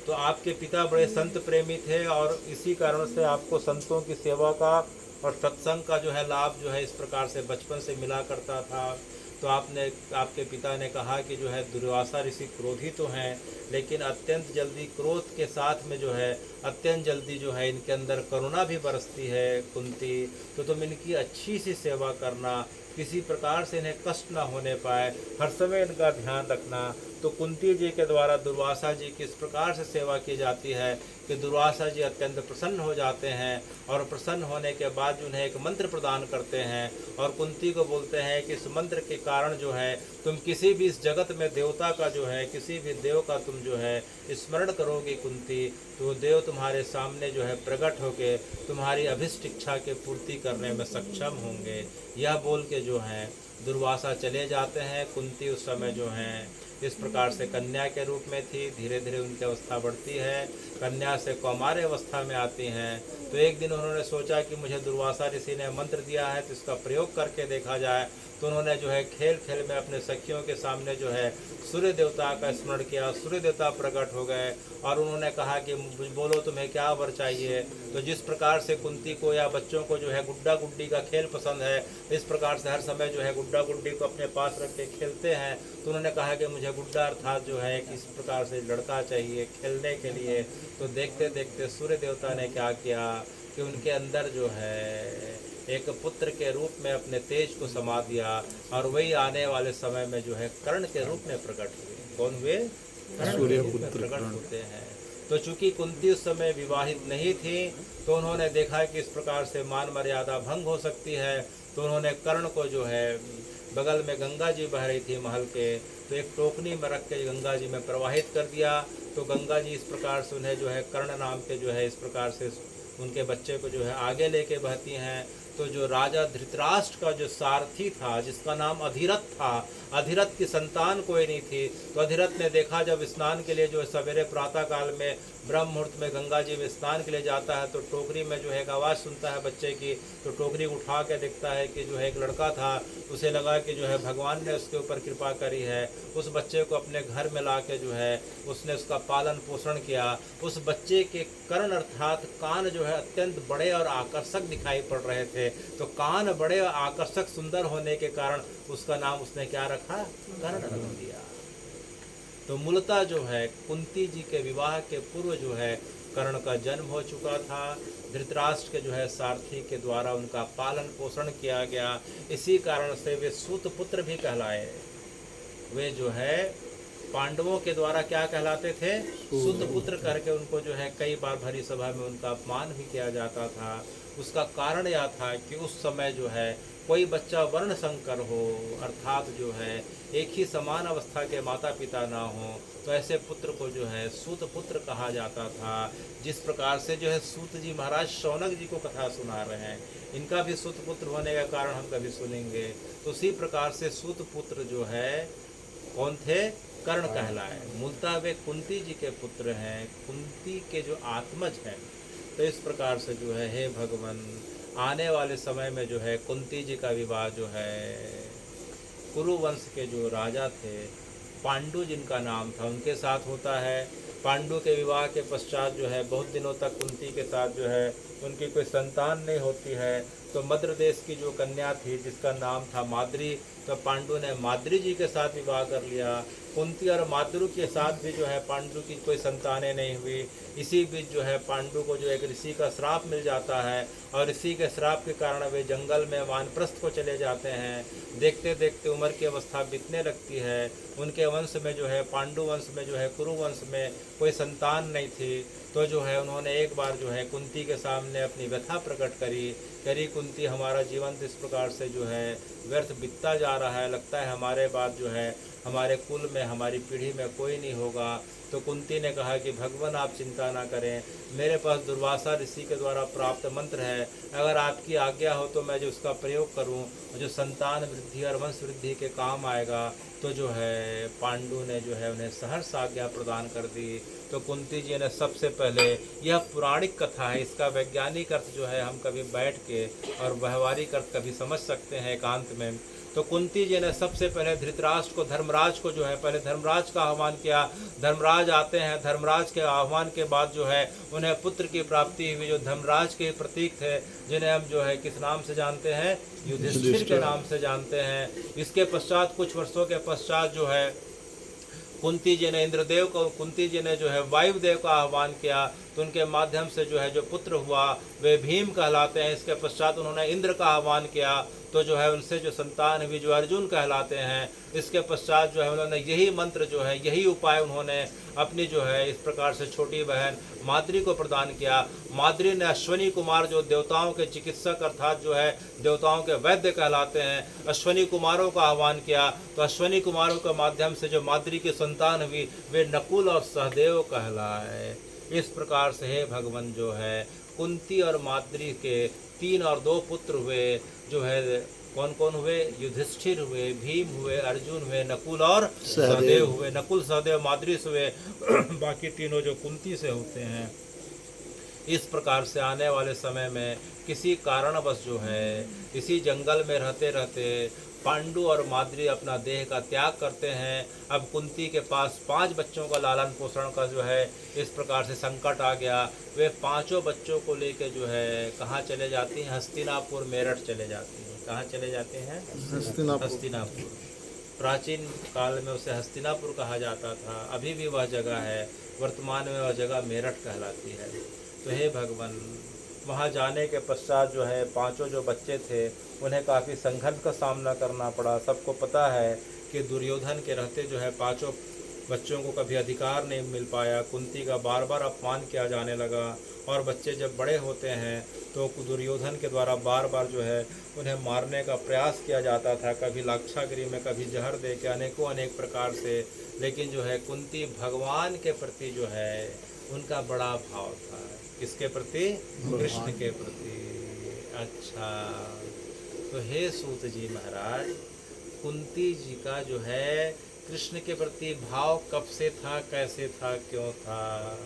तो आपके पिता बड़े संत प्रेमी थे और इसी कारण से आपको संतों की सेवा का और सत्संग का जो है लाभ जो है इस प्रकार से बचपन से मिला करता था। तो आपके पिता ने कहा कि जो है दुर्वासा ऋषि क्रोधी तो हैं, लेकिन अत्यंत जल्दी क्रोध के साथ में जो है अत्यंत जल्दी जो है इनके अंदर करुणा भी बरसती है कुंती। तो तुम इनकी अच्छी सी सेवा करना, किसी प्रकार से इन्हें कष्ट ना होने पाए, हर समय इनका ध्यान रखना। तो कुंती जी के द्वारा दुर्वासा जी की इस प्रकार से सेवा की जाती है कि दुर्वासा जी अत्यंत प्रसन्न हो जाते हैं और प्रसन्न होने के बाद उन्हें एक मंत्र प्रदान करते हैं और कुंती को बोलते हैं कि इस मंत्र के कारण जो है तुम किसी भी इस जगत में देवता का जो है किसी भी देव का तुम जो है स्मरण करोगे कुंती, तो देव तुम्हारे सामने जो है प्रकट होके तुम्हारी अभिष्ट इच्छा के पूर्ति करने में सक्षम होंगे। यह बोल के जो है दुर्वासा चले जाते हैं। कुंती उस समय जो है इस प्रकार से कन्या के रूप में थी, धीरे धीरे उनकी अवस्था बढ़ती है, कन्या से कौमार्य अवस्था में आती हैं। तो एक दिन उन्होंने सोचा कि मुझे दुर्वासा ऋषि ने मंत्र दिया है तो इसका प्रयोग करके देखा जाए। तो उन्होंने जो है खेल खेल में अपने सखियों के सामने जो है सूर्य देवता का स्मरण किया। सूर्य देवता प्रकट हो गए और उन्होंने कहा कि बोलो तुम्हें क्या वर चाहिए। तो जिस प्रकार से कुंती को या बच्चों को जो है गुड्डा गुड्डी का खेल पसंद है, इस प्रकार से हर समय जो है गुड्डा गुड्डी को अपने पास रख के खेलते हैं। तो उन्होंने कहा कि मुझे गुड्डा अर्थात जो है किस प्रकार से लड़का चाहिए खेलने के लिए। तो देखते देखते सूर्य देवता ने क्या किया कि उनके अंदर जो है एक पुत्र के रूप में अपने तेज को समा दिया और वही आने वाले समय में जो है कर्ण के रूप में प्रकट हुए। कौन हुए? कर्ण के रूप में प्रकट होते हैं। तो चूंकि कुंती उस समय विवाहित नहीं थी तो उन्होंने देखा कि इस प्रकार से मान मर्यादा भंग हो सकती है। तो उन्होंने कर्ण को जो है बगल में गंगा जी बह रही थी महल के, तो एक टोकनी में रख के गंगा जी में प्रवाहित कर दिया। तो गंगा जी इस प्रकार से उन्हें जो है कर्ण नाम के जो है इस प्रकार से उनके बच्चे को जो है आगे लेके बहती हैं। तो जो राजा धृतराष्ट्र का जो सारथी था जिसका नाम अधिरथ था, अधिरथ की संतान कोई नहीं थी। तो अधिरथ ने देखा जब स्नान के लिए जो सवेरे प्रातः काल में ब्रह्म मुहूर्त में गंगा जी में स्नान के लिए जाता है तो टोकरी में जो है एक आवाज़ सुनता है बच्चे की। तो टोकरी उठा के देखता है कि जो है एक लड़का था, उसे लगा कि जो है भगवान ने उसके ऊपर कृपा करी है। उस बच्चे को अपने घर में ला के जो है उसने उसका पालन पोषण किया। उस बच्चे के कर्ण अर्थात कान जो है अत्यंत बड़े और आकर्षक दिखाई पड़ रहे थे। तो कान बड़े और आकर्षक सुंदर होने के कारण उसका नाम उसने क्या रखा? कर्ण रख दिया। तो मूलतः जो है कुंती जी के विवाह के पूर्व जो है कर्ण का जन्म हो चुका था। धृतराष्ट्र के जो है सारथी के द्वारा उनका पालन पोषण किया गया। इसी कारण से वे सूत पुत्र भी कहलाए। वे जो है पांडवों के द्वारा क्या कहलाते थे? सूत पुत्र करके उनको जो है कई बार भरी सभा में उनका अपमान भी किया जाता था। उसका कारण यह था कि उस समय जो है कोई बच्चा वर्ण संकर हो अर्थात जो है एक ही समान अवस्था के माता पिता ना हो तो ऐसे पुत्र को जो है सूत पुत्र कहा जाता था। जिस प्रकार से जो है सूत जी महाराज शौनक जी को कथा सुना रहे हैं, इनका भी सूत पुत्र होने का कारण हम कभी सुनेंगे। तो उसी प्रकार से सूत पुत्र जो है कौन थे? कर्ण कहलाए। मूलतः वे कुंती जी के पुत्र हैं, कुंती के जो आत्मज हैं। तो इस प्रकार से जो है हे भगवान आने वाले समय में जो है कुंती जी का विवाह जो है कुरु वंश के जो राजा थे पांडु जिनका नाम था उनके साथ होता है। पांडु के विवाह के पश्चात जो है बहुत दिनों तक कुंती के साथ जो है उनकी कोई संतान नहीं होती है। तो मद्र देश की जो कन्या थी जिसका नाम था माद्री, तो पांडु ने माद्री जी के साथ विवाह कर लिया। कुंती और माद्रु के साथ भी जो है पांडु की कोई संतानें नहीं हुई। इसी बीच जो है पांडु को जो एक ऋषि का श्राप मिल जाता है और ऋषि के श्राप के कारण वे जंगल में वानप्रस्थ को चले जाते हैं। देखते देखते उम्र की अवस्था बीतने लगती है। उनके वंश में जो है पांडु वंश में जो है कुरु वंश में कोई संतान नहीं थी। तो जो है उन्होंने एक बार जो है कुंती के सामने अपनी व्यथा प्रकट करी कुंती, हमारा जीवन तो इस प्रकार से जो है व्यर्थ बीतता जा रहा है, लगता है हमारे बाद जो है हमारे कुल में हमारी पीढ़ी में कोई नहीं होगा। तो कुंती ने कहा कि भगवान आप चिंता ना करें, मेरे पास दुर्वासा ऋषि के द्वारा प्राप्त मंत्र है, अगर आपकी आज्ञा हो तो मैं जो उसका प्रयोग करूं, जो संतान वृद्धि और वंश वृद्धि के काम आएगा। तो जो है पांडु ने जो है उन्हें सहर्ष आज्ञा प्रदान कर दी। तो कुंती जी ने सबसे पहले, यह पौराणिक कथा है, इसका वैज्ञानिक अर्थ जो है हम कभी बैठ के और व्यवहारिक अर्थ कभी समझ सकते हैं एकांत में। तो कुंती जी ने सबसे पहले धृतराष्ट्र को, धर्मराज को जो है पहले धर्मराज का आह्वान किया। धर्मराज आते हैं, धर्मराज के आह्वान के बाद जो है उन्हें पुत्र की प्राप्ति हुई। जो धर्मराज के प्रतीक थे जिन्हें हम जो है किस नाम से जानते हैं, युधिष्ठिर के नाम से जानते हैं। इसके पश्चात कुछ वर्षों के पश्चात जो है कुंती जी ने इंद्रदेव को, कुंती जी ने जो है वायुदेव का आह्वान किया, तो उनके माध्यम से जो है जो पुत्र हुआ वे भीम कहलाते हैं। इसके पश्चात उन्होंने इंद्र का आह्वान किया, तो जो है उनसे जो संतान हुई जो अर्जुन कहलाते हैं। इसके पश्चात जो है उन्होंने यही मंत्र जो है यही उपाय उन्होंने अपनी जो है इस प्रकार से छोटी बहन माद्री को प्रदान किया। माद्री ने अश्वनी कुमार जो देवताओं के चिकित्सक अर्थात जो है देवताओं के वैद्य कहलाते हैं, अश्वनी कुमारों का आह्वान किया। तो अश्वनी कुमारों के माध्यम से जो माद्री की संतान हुई वे नकुल और सहदेव कहलाए। इस प्रकार से हे भगवान जो है कुंती और माद्री के 3 और 2 पुत्र हुए, जो है कौन कौन हुए, युधिष्ठिर हुए, भीम हुए, अर्जुन हुए, नकुल और सहदेव हुए। नकुल सहदेव माद्री से हुए, बाकी तीनों जो कुंती से होते हैं। इस प्रकार से आने वाले समय में किसी कारणवश जो है इसी जंगल में रहते रहते पांडु और माद्री अपना देह का त्याग करते हैं। अब कुंती के पास 5 बच्चों का लालन पोषण का जो है इस प्रकार से संकट आ गया। वे 5 बच्चों को लेकर जो है कहाँ चले जाती हैं, हस्तिनापुर मेरठ चले जाती हैं। कहाँ चले जाते हैं, हस्तिनापुर। प्राचीन काल में उसे हस्तिनापुर कहा जाता था, अभी भी वह जगह है, वर्तमान में वह जगह मेरठ कहलाती है। तो हे भगवान, वहाँ जाने के पश्चात जो है 5 जो बच्चे थे उन्हें काफ़ी संघर्ष का सामना करना पड़ा। सबको पता है कि दुर्योधन के रहते जो है 5 बच्चों को कभी अधिकार नहीं मिल पाया। कुंती का बार बार अपमान किया जाने लगा और बच्चे जब बड़े होते हैं तो दुर्योधन के द्वारा बार बार जो है उन्हें मारने का प्रयास किया जाता था, कभी लाक्षागृह में, कभी जहर दे के, अनेक प्रकार से। लेकिन जो है कुंती भगवान के प्रति जो है उनका बड़ा भाव था। किसके प्रति, कृष्ण के प्रति। अच्छा, तो हे सूत जी महाराज, कुंती जी का जो है कृष्ण के प्रति भाव कब से था, कैसे था, क्यों था?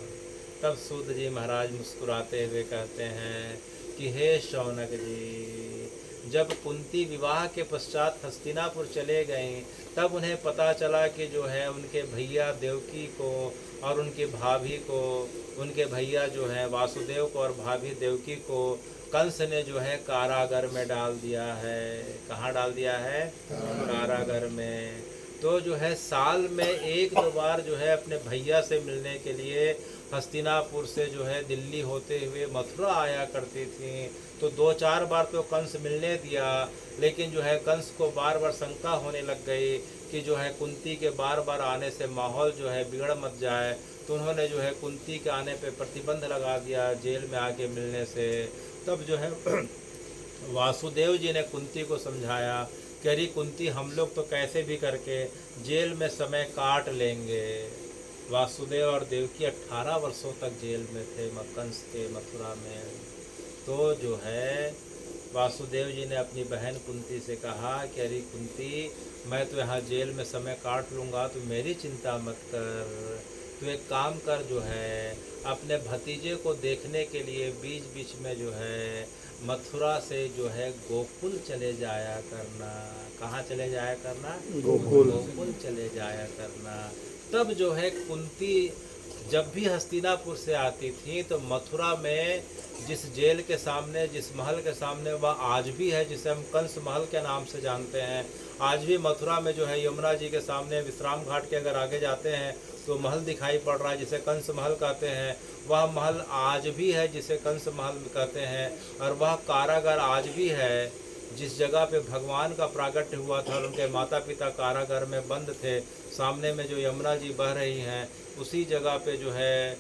तब सूत जी महाराज मुस्कुराते हुए कहते हैं कि हे शौनक जी, जब कुंती विवाह के पश्चात हस्तिनापुर चले गईं तब उन्हें पता चला कि जो है उनके भैया देवकी को और उनकी भाभी को, उनके भैया जो है वासुदेव को और भाभी देवकी को कंस ने जो है कारागार में डाल दिया है। कहाँ डाल दिया है, कारागार में। तो जो है साल में 1-2 बार जो है अपने भैया से मिलने के लिए हस्तिनापुर से जो है दिल्ली होते हुए मथुरा आया करती थी। तो 2-4 बार तो कंस मिलने दिया, लेकिन जो है कंस को बार बार शंका होने लग गई कि जो है कुंती के बार बार आने से माहौल जो है बिगड़ मत जाए। तो उन्होंने जो है कुंती के आने पे प्रतिबंध लगा दिया जेल में आके मिलने से। तब जो है वासुदेव जी ने कुंती को समझाया कि अरे कुंती, हम लोग तो कैसे भी करके जेल में समय काट लेंगे। वासुदेव और देवकी 18 वर्षों तक जेल में थे कंस के मथुरा में। तो जो है वासुदेव जी ने अपनी बहन कुंती से कहा कि अरे कुंती, मैं तो यहाँ जेल में समय काट लूँगा, तो मेरी चिंता मत कर। तो एक काम कर, जो है अपने भतीजे को देखने के लिए बीच बीच में जो है मथुरा से जो है गोकुल चले जाया करना। कहाँ चले जाया करना, गोकुल। गोकुल चले जाया करना। तब जो है कुंती जब भी हस्तिनापुर से आती थी तो मथुरा में जिस जेल के सामने, जिस महल के सामने वह आज भी है, जिसे हम कंस महल के नाम से जानते हैं, आज भी मथुरा में जो है यमुना जी के सामने विश्राम घाट के अगर आगे जाते हैं तो महल दिखाई पड़ रहा है जिसे कंस महल कहते हैं। वह महल आज भी है जिसे कंस महल कहते हैं। और वह कारागार आज भी है जिस जगह पे भगवान का प्रागट्य हुआ था और उनके माता पिता कारागार में बंद थे। सामने में जो यमुना जी बह रही हैं उसी जगह पे जो है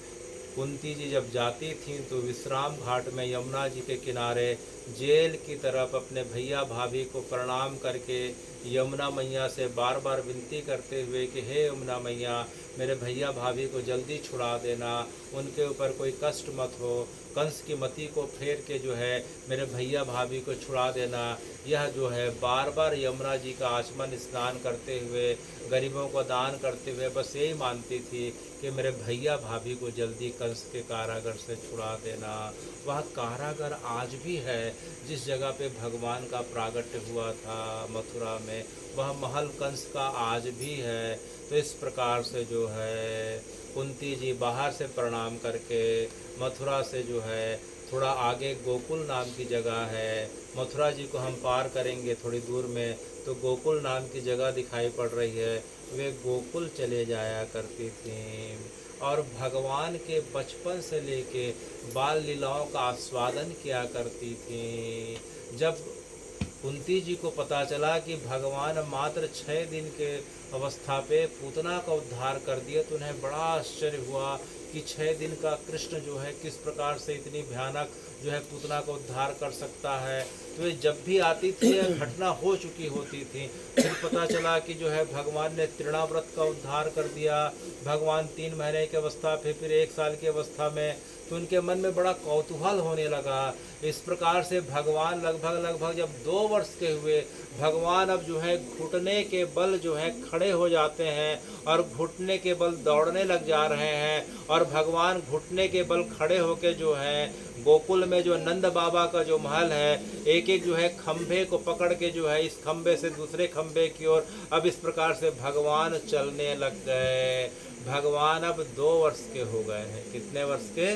कुंती जी जब जाती थीं तो विश्राम घाट में यमुना जी के किनारे जेल की तरफ अपने भैया भाभी को प्रणाम करके यमुना मैया से बार बार विनती करते हुए कि हे यमुना मैया, मेरे भैया भाभी को जल्दी छुड़ा देना, उनके ऊपर कोई कष्ट मत हो, कंस की मति को फेर के जो है मेरे भैया भाभी को छुड़ा देना। यह जो है बार बार यमुना जी का आचमन स्नान करते हुए, गरीबों को दान करते हुए बस यही मानती थी कि मेरे भैया भाभी को जल्दी कंस के कारागार से छुड़ा देना। वह कारागार आज भी है जिस जगह पे भगवान का प्रागट्य हुआ था मथुरा में, वह महल कंस का आज भी है। तो इस प्रकार से जो है कुंती जी बाहर से प्रणाम करके मथुरा से जो है थोड़ा आगे गोकुल नाम की जगह है, मथुरा जी को हम पार करेंगे थोड़ी दूर में तो गोकुल नाम की जगह दिखाई पड़ रही है, वे गोकुल चले जाया करती थीं और भगवान के बचपन से लेके बाल लीलाओं का आस्वादन किया करती थीं। जब कुंती जी को पता चला कि भगवान मात्र 6 दिन के अवस्था पे पूतना का उद्धार कर दिया तो उन्हें बड़ा आश्चर्य हुआ कि 6 दिन का कृष्ण जो है किस प्रकार से इतनी भयानक जो है पूतना का उद्धार कर सकता है। तो जब भी आती थी घटना हो चुकी होती थी। फिर पता चला कि जो है भगवान ने तृणाव्रत का उद्धार कर दिया, भगवान 3 महीने की अवस्था फिर 1 साल की अवस्था में, तो उनके मन में बड़ा कौतूहल होने लगा। इस प्रकार से भगवान लगभग जब 2 वर्ष के हुए, भगवान अब जो है घुटने के बल जो है खड़े हो जाते हैं और घुटने के बल दौड़ने लग जा रहे हैं। और भगवान घुटने के बल खड़े होके जो है गोकुल में जो नंद बाबा का जो महल है, एक एक जो है खंभे को पकड़ के जो है इस खंभे से दूसरे खंभे की ओर अब इस प्रकार से भगवान चलने लग गए। भगवान अब 2 वर्ष के हो गए हैं। कितने वर्ष के?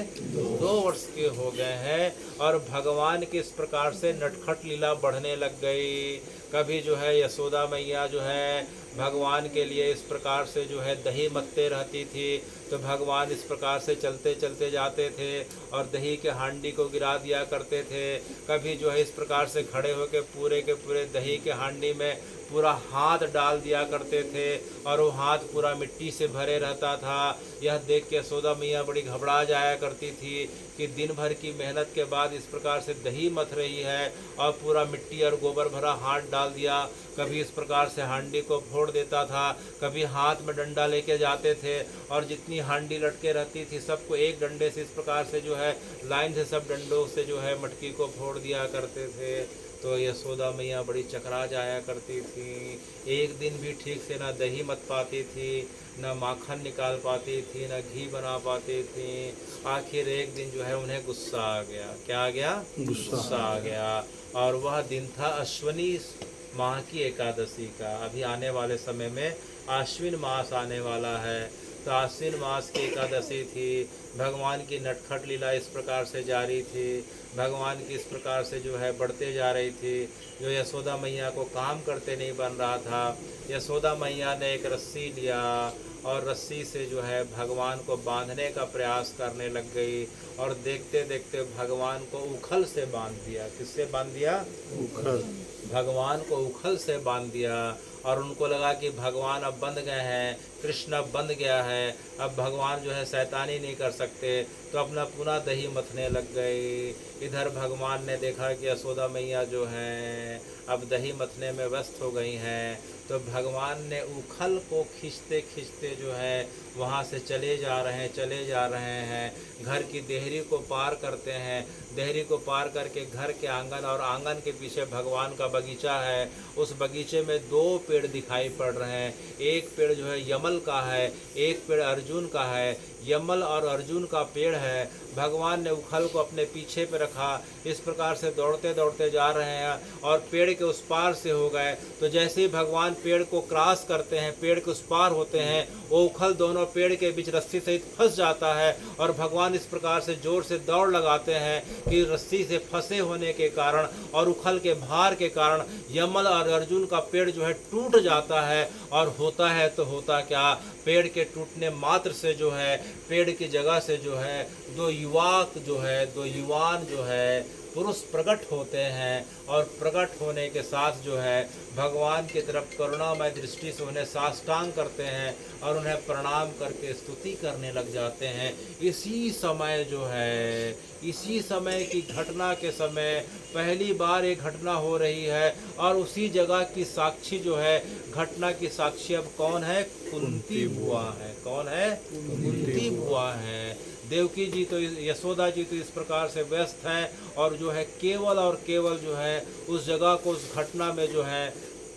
2 वर्ष के हो गए हैं। और भगवान की इस प्रकार से नटखट लीला बढ़ने लग गई। कभी जो है यशोदा मैया जो है भगवान के लिए इस प्रकार से जो है दही मत्ते रहती थी, तो भगवान इस प्रकार से चलते चलते जाते थे और दही के हांडी को गिरा दिया करते थे। कभी जो है इस प्रकार से खड़े होकर पूरे के पूरे दही के हांडी में पूरा हाथ डाल दिया करते थे और वो हाथ पूरा मिट्टी से भरे रहता था। यह देख के यशोदा मैया बड़ी घबरा जाया करती थी कि दिन भर की मेहनत के बाद इस प्रकार से दही मथ रही है और पूरा मिट्टी और गोबर भरा हाथ डाल दिया। कभी इस प्रकार से हांडी को फोड़ देता था, कभी हाथ में डंडा लेके जाते थे और जितनी हांडी लटके रहती थी सबको एक डंडे से इस प्रकार से जो है लाइन से सब डंडों से जो है मटकी को फोड़ दिया करते थे। तो यशोदा मैया बड़ी चकरा जाया करती थी। एक दिन भी ठीक से ना दही मत पाती थी, ना माखन निकाल पाती थी, ना घी बना पाती थी। आखिर एक दिन जो है उन्हें गुस्सा आ गया। क्या आ गया? गुस्सा आ गया। और वह दिन था अश्विनी माह की एकादशी का। अभी आने वाले समय में आश्विन मास आने वाला है, तो आश्विन मास की एकादशी थी। भगवान की नटखट लीला इस प्रकार से जारी थी, भगवान की इस प्रकार से जो है बढ़ते जा रही थी। जो यशोदा मैया को काम करते नहीं बन रहा था, यशोदा मैया ने एक रस्सी लिया और रस्सी से जो है भगवान को बांधने का प्रयास करने लग गई और देखते देखते भगवान को उखल से बांध दिया। किससे बांध दिया? उखल। भगवान को उखल से बांध दिया और उनको लगा कि भगवान अब बंध गए हैं, कृष्ण अब बंध गया है, अब भगवान जो है शैतानी नहीं कर सकते, तो अपना पुनः दही मथने लग गई। इधर भगवान ने देखा कि यशोदा मैया जो हैं अब दही मथने में व्यस्त हो गई हैं, तो भगवान ने उखल को खींचते खींचते जो है वहाँ से चले जा रहे हैं। घर की देहरी को पार करते हैं, देहरी को पार करके घर के आंगन, और आंगन के पीछे भगवान का बगीचा है। उस बगीचे में 2 पेड़ दिखाई पड़ रहे हैं। एक पेड़ जो है यमल का है, एक पेड़ अर्जुन का है। यमल और अर्जुन का पेड़ है। भगवान ने उखल को अपने पीछे पे रखा। इस प्रकार से दौड़ते दौड़ते जा रहे हैं और पेड़ के उस पार से हो गए। तो जैसे ही भगवान पेड़ को क्रॉस करते हैं, पेड़ के उस पार होते हैं, वो उखल दोनों पेड़ के बीच रस्सी सहित फंस जाता है। और भगवान इस प्रकार से जोर से दौड़ लगाते हैं कि रस्सी से फंसे होने के कारण और उखल के भार के कारण यमल और अर्जुन का पेड़ जो है टूट जाता है। और होता है तो होता क्या, पेड़ के टूटने मात्र से जो है पेड़ की जगह से जो है दो युवान जो है पुरुष प्रकट होते हैं। और प्रकट होने के साथ जो है भगवान की तरफ करुणामय दृष्टि से उन्हें साष्टांग करते हैं और उन्हें प्रणाम करके स्तुति करने लग जाते हैं। इसी समय की घटना के समय पहली बार ये घटना हो रही है। और उसी जगह की साक्षी जो है, घटना की साक्षी अब कौन है? कुंती बुआ है। कौन है? कुंती बुआ है। देवकी जी तो, यशोदा जी तो इस प्रकार से व्यस्त हैं और जो है केवल और केवल जो है उस जगह को, उस घटना में जो है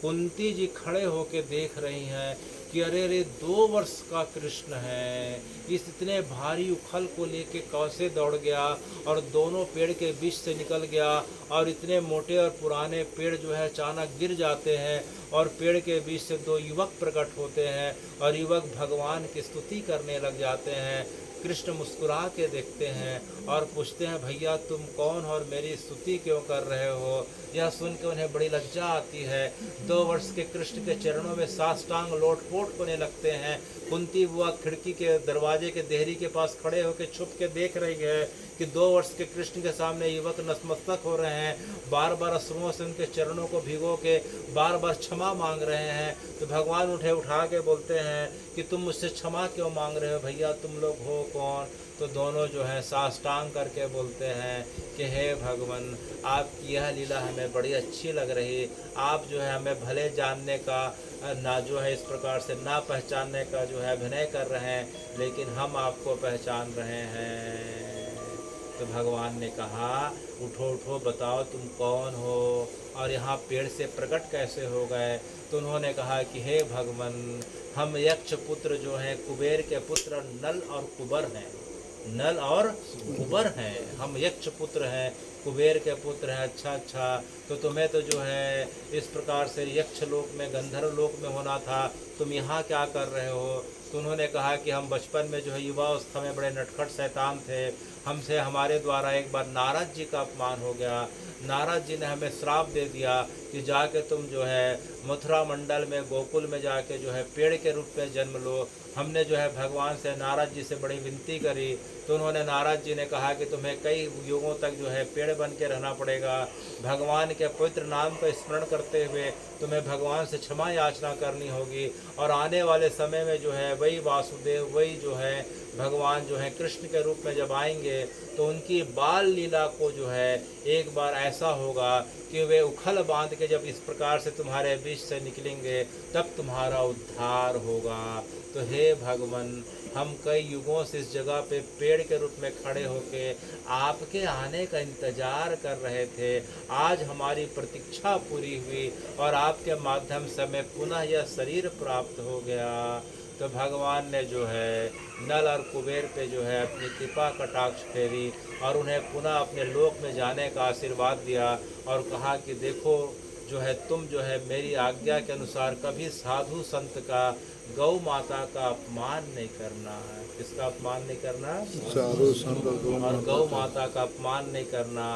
कुंती जी खड़े होके देख रही हैं कि अरे रे 2 वर्ष का कृष्ण है, इस इतने भारी उखल को लेके कैसे दौड़ गया और दोनों पेड़ के बीच से निकल गया। और इतने मोटे और पुराने पेड़ जो है अचानक गिर जाते हैं और पेड़ के बीच से 2 युवक प्रकट होते हैं और युवक भगवान की स्तुति करने लग जाते हैं। कृष्ण मुस्कुरा के देखते हैं और पूछते हैं, भैया तुम कौन हो और मेरी स्तुति क्यों कर रहे हो? यह सुन के उन्हें बड़ी लज्जा आती है। 2 वर्ष के कृष्ण के चरणों में साष्टांग लोटपोट होने लगते हैं। कुंती बुआ खिड़की के दरवाजे के देहरी के पास खड़े होकर छुप के देख रही है कि 2 वर्ष के कृष्ण के सामने युवक नतमस्तक हो रहे हैं, बार बार अश्रुओं से उनके चरणों को भिगो के बार बार क्षमा मांग रहे हैं। तो भगवान उठा के बोलते हैं कि तुम मुझसे क्षमा क्यों मांग रहे हो भैया, तुम लोग हो कौन? तो दोनों जो है साष्टांग करके बोलते हैं कि हे भगवान, आपकी यह लीला हमें बड़ी अच्छी लग रही। आप जो है हमें भले जानने का ना जो है इस प्रकार से ना पहचानने का जो है अभिनय कर रहे हैं, लेकिन हम आपको पहचान रहे हैं। तो भगवान ने कहा, उठो उठो, बताओ तुम कौन हो और यहाँ पेड़ से प्रकट कैसे हो गए? तो उन्होंने कहा कि हे भगवान, हम यक्ष पुत्र जो हैं, कुबेर के पुत्र नल और कुबर हैं। नल और कुबर हैं, हम यक्ष पुत्र हैं, कुबेर के पुत्र हैं। अच्छा, तो तुम्हें तो जो है इस प्रकार से यक्ष लोक में, गंधर्व लोक में होना था, तुम यहाँ क्या कर रहे हो? तो उन्होंने कहा कि हम बचपन में जो है युवावस्था में बड़े नटखट शैतान थे, हमसे हमारे द्वारा एक बार नारद जी का अपमान हो गया। नारद जी ने हमें श्राप दे दिया कि जाके तुम जो है मथुरा मंडल में, गोकुल में जाके जो है पेड़ के रूप में जन्म लो। हमने जो है भगवान से, नारद जी से बड़ी विनती करी, तो उन्होंने, नारद जी ने कहा कि तुम्हें कई युगों तक जो है पेड़ बन के रहना पड़ेगा। भगवान के पवित्र नाम का स्मरण करते हुए तुम्हें भगवान से क्षमा याचना करनी होगी। और आने वाले समय में जो है वही वासुदेव, वही जो है भगवान जो है कृष्ण के रूप में जब आएंगे तो उनकी बाल लीला को जो है एक बार ऐसा होगा कि वे उखल बांध के जब इस प्रकार से तुम्हारे बीच से निकलेंगे तब तुम्हारा उद्धार होगा। तो हे भगवान, हम कई युगों से इस जगह पे पेड़ के रूप में खड़े होके आपके आने का इंतजार कर रहे थे। आज हमारी प्रतीक्षा पूरी हुई और आपके माध्यम से हमें पुनः यह शरीर प्राप्त हो गया। तो भगवान ने जो है नल और कुबेर पे जो है अपनी कृपा कटाक्ष फेरी और उन्हें पुनः अपने लोक में जाने का आशीर्वाद दिया और कहा कि देखो जो है तुम जो है मेरी आज्ञा के अनुसार कभी साधु संत का, गौ माता का अपमान नहीं करना है। किसका अपमान नहीं करना? साधु संत और गौ माता का अपमान नहीं करना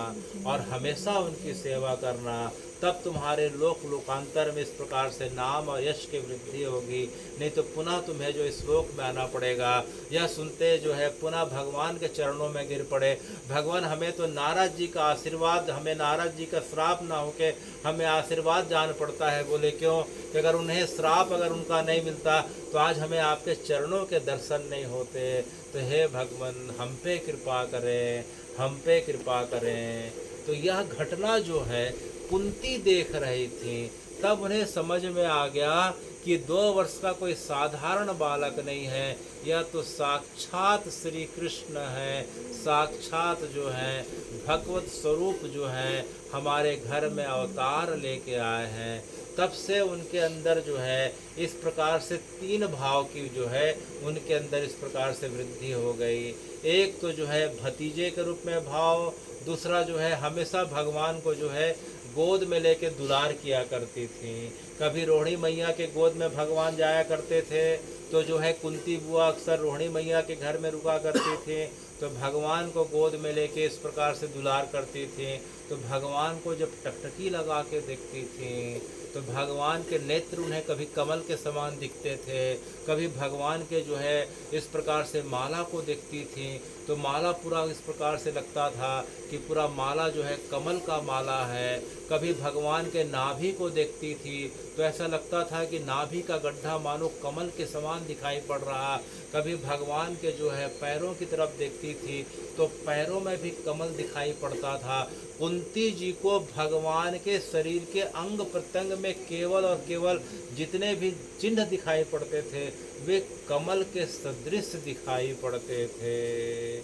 और हमेशा उनकी सेवा करना। तब तुम्हारे लोकांतर में इस प्रकार से नाम और यश की वृद्धि होगी। नहीं तो पुनः तुम्हें जो इस लोक में आना पड़ेगा। यह सुनते जो है पुनः भगवान के चरणों में गिर पड़े। भगवान, हमें तो नारद जी का आशीर्वाद, हमें नारद जी का श्राप ना होके हमें आशीर्वाद जान पड़ता है। बोले क्यों? कि अगर उन्हें श्राप अगर उनका नहीं मिलता तो आज हमें आपके चरणों के दर्शन नहीं होते। तो हे भगवान, हम पे कृपा करें, हम पे कृपा करें। तो यह घटना जो है कुंती देख रही थी, तब उन्हें समझ में आ गया कि 2 वर्ष का कोई साधारण बालक नहीं है, यह तो साक्षात श्री कृष्ण है, साक्षात जो है भगवत स्वरूप जो है हमारे घर में अवतार लेके आए हैं। तब से उनके अंदर जो है इस प्रकार से 3 भाव की जो है उनके अंदर इस प्रकार से वृद्धि हो गई। एक तो जो है भतीजे के रूप में भाव, दूसरा जो है हमेशा भगवान को जो है गोद में लेके दुलार किया करती थी। कभी रोहिणी मैया के गोद में भगवान जाया करते थे तो जो है कुंती बुआ अक्सर रोहिणी मैया के घर में रुका करती थी, तो भगवान को गोद में लेके इस प्रकार से दुलार करती थी। तो भगवान को जब टकटकी लगा के देखती थी तो भगवान के नेत्र उन्हें कभी कमल के समान दिखते थे, कभी भगवान के जो है इस प्रकार से माला को देखती थी तो माला पूरा इस प्रकार से लगता था कि पूरा माला जो है कमल का माला है। कभी भगवान के नाभि को देखती थी तो ऐसा लगता था कि नाभि का गड्ढा मानो कमल के समान दिखाई पड़ रहा। कभी भगवान के जो है पैरों की तरफ देखती थी तो पैरों में भी कमल दिखाई पड़ता था। कुंती जी को भगवान के शरीर के अंग प्रत्यंग में केवल और केवल जितने भी चिन्ह दिखाई पड़ते थे वे कमल के सदृश दिखाई पड़ते थे।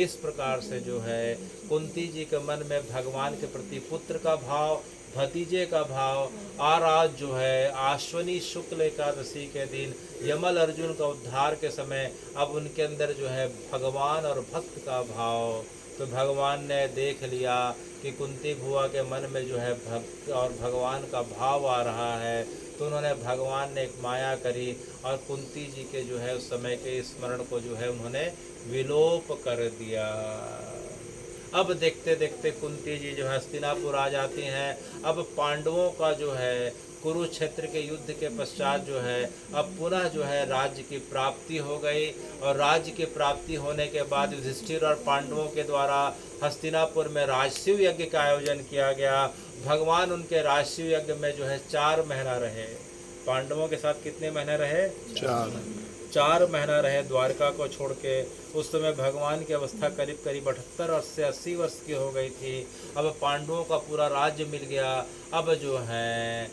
इस प्रकार से जो है कुंती जी के मन में भगवान के प्रति पुत्र का भाव, भतीजे का भाव, और आज जो है आश्विनी शुक्ल एकादशी के दिन यमल अर्जुन का उद्धार के समय अब उनके अंदर जो है भगवान और भक्त का भाव। तो भगवान ने देख लिया कि कुंती बुआ के मन में जो है भक्त और भगवान का भाव आ रहा है, तो उन्होंने भगवान ने एक माया करी और कुंती जी के जो है उस समय के स्मरण को जो है उन्होंने विलोप कर दिया। अब देखते देखते कुंती जी जो है हस्तिनापुर आ जाती हैं। अब पांडवों का जो है कुरुक्षेत्र के युद्ध के पश्चात जो है अब पुनः जो है राज्य की प्राप्ति हो गई, और राज्य की प्राप्ति होने के बाद युधिष्ठिर और पांडवों के द्वारा हस्तिनापुर में राजसूय यज्ञ का आयोजन किया गया। भगवान उनके राजसूय यज्ञ में जो है 4 महीना रहे। पांडवों के साथ कितने महीने रहे? 4 महीना रहे द्वारका को छोड़ के। उस समय भगवान की अवस्था करीब करीब 78 से 80 वर्ष की हो गई थी। अब पांडवों का पूरा राज्य मिल गया। अब जो है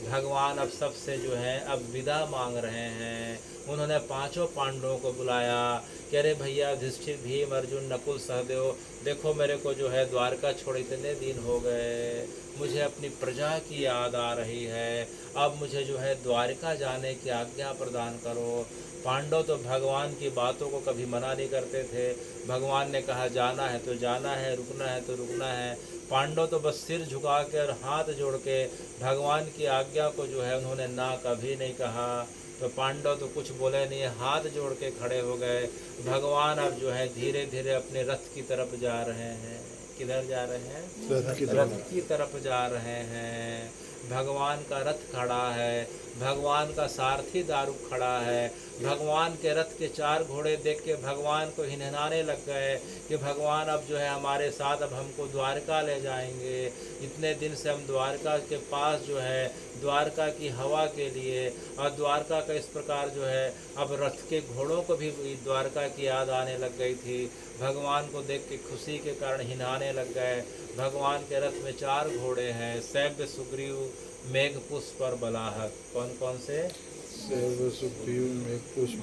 भगवान अब सबसे जो है अब विदा मांग रहे हैं। उन्होंने 5 पांडवों को बुलाया कि अरे भैया युधिष्ठिर, भीम, अर्जुन, नकुल, सहदेव, देखो मेरे को जो है द्वारका छोड़ इतने दिन हो गए, मुझे अपनी प्रजा की याद आ रही है, अब मुझे जो है द्वारका जाने की आज्ञा प्रदान करो। पांडव तो भगवान की बातों को कभी मना नहीं करते थे। भगवान ने कहा जाना है तो जाना है, रुकना है तो रुकना है। पांडव तो बस सिर झुका कर हाथ जोड़ के भगवान की आज्ञा को जो है उन्होंने ना कभी नहीं कहा। तो पांडव तो कुछ बोले नहीं, हाथ जोड़ के खड़े हो गए। भगवान अब जो है धीरे धीरे अपने रथ की तरफ जा रहे हैं। किधर जा रहे हैं? रथ की तरफ जा रहे हैं। भगवान का रथ खड़ा है, भगवान का सारथी दारुक खड़ा है। भगवान के रथ के 4 घोड़े देख के भगवान को हिनहाने लग गए कि भगवान अब जो है हमारे साथ अब हमको द्वारका ले जाएंगे। इतने दिन से हम द्वारका के पास जो है द्वारका की हवा के लिए और द्वारका का इस प्रकार जो है अब रथ के घोड़ों को भी द्वारका की याद आने लग गई थी। भगवान को देख के खुशी के कारण हिनहाने लग गए। भगवान के रथ में 4 घोड़े हैं, शैव्य, सुग्रीव, मेघपुष्प और बलाहक। कौन कौन से?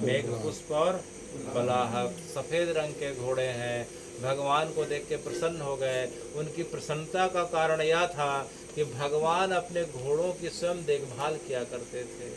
मेघपुष्प और बलाहक। सफ़ेद रंग के घोड़े हैं। भगवान को देख के प्रसन्न हो गए। उनकी प्रसन्नता का कारण यह था कि भगवान अपने घोड़ों की स्वयं देखभाल किया करते थे।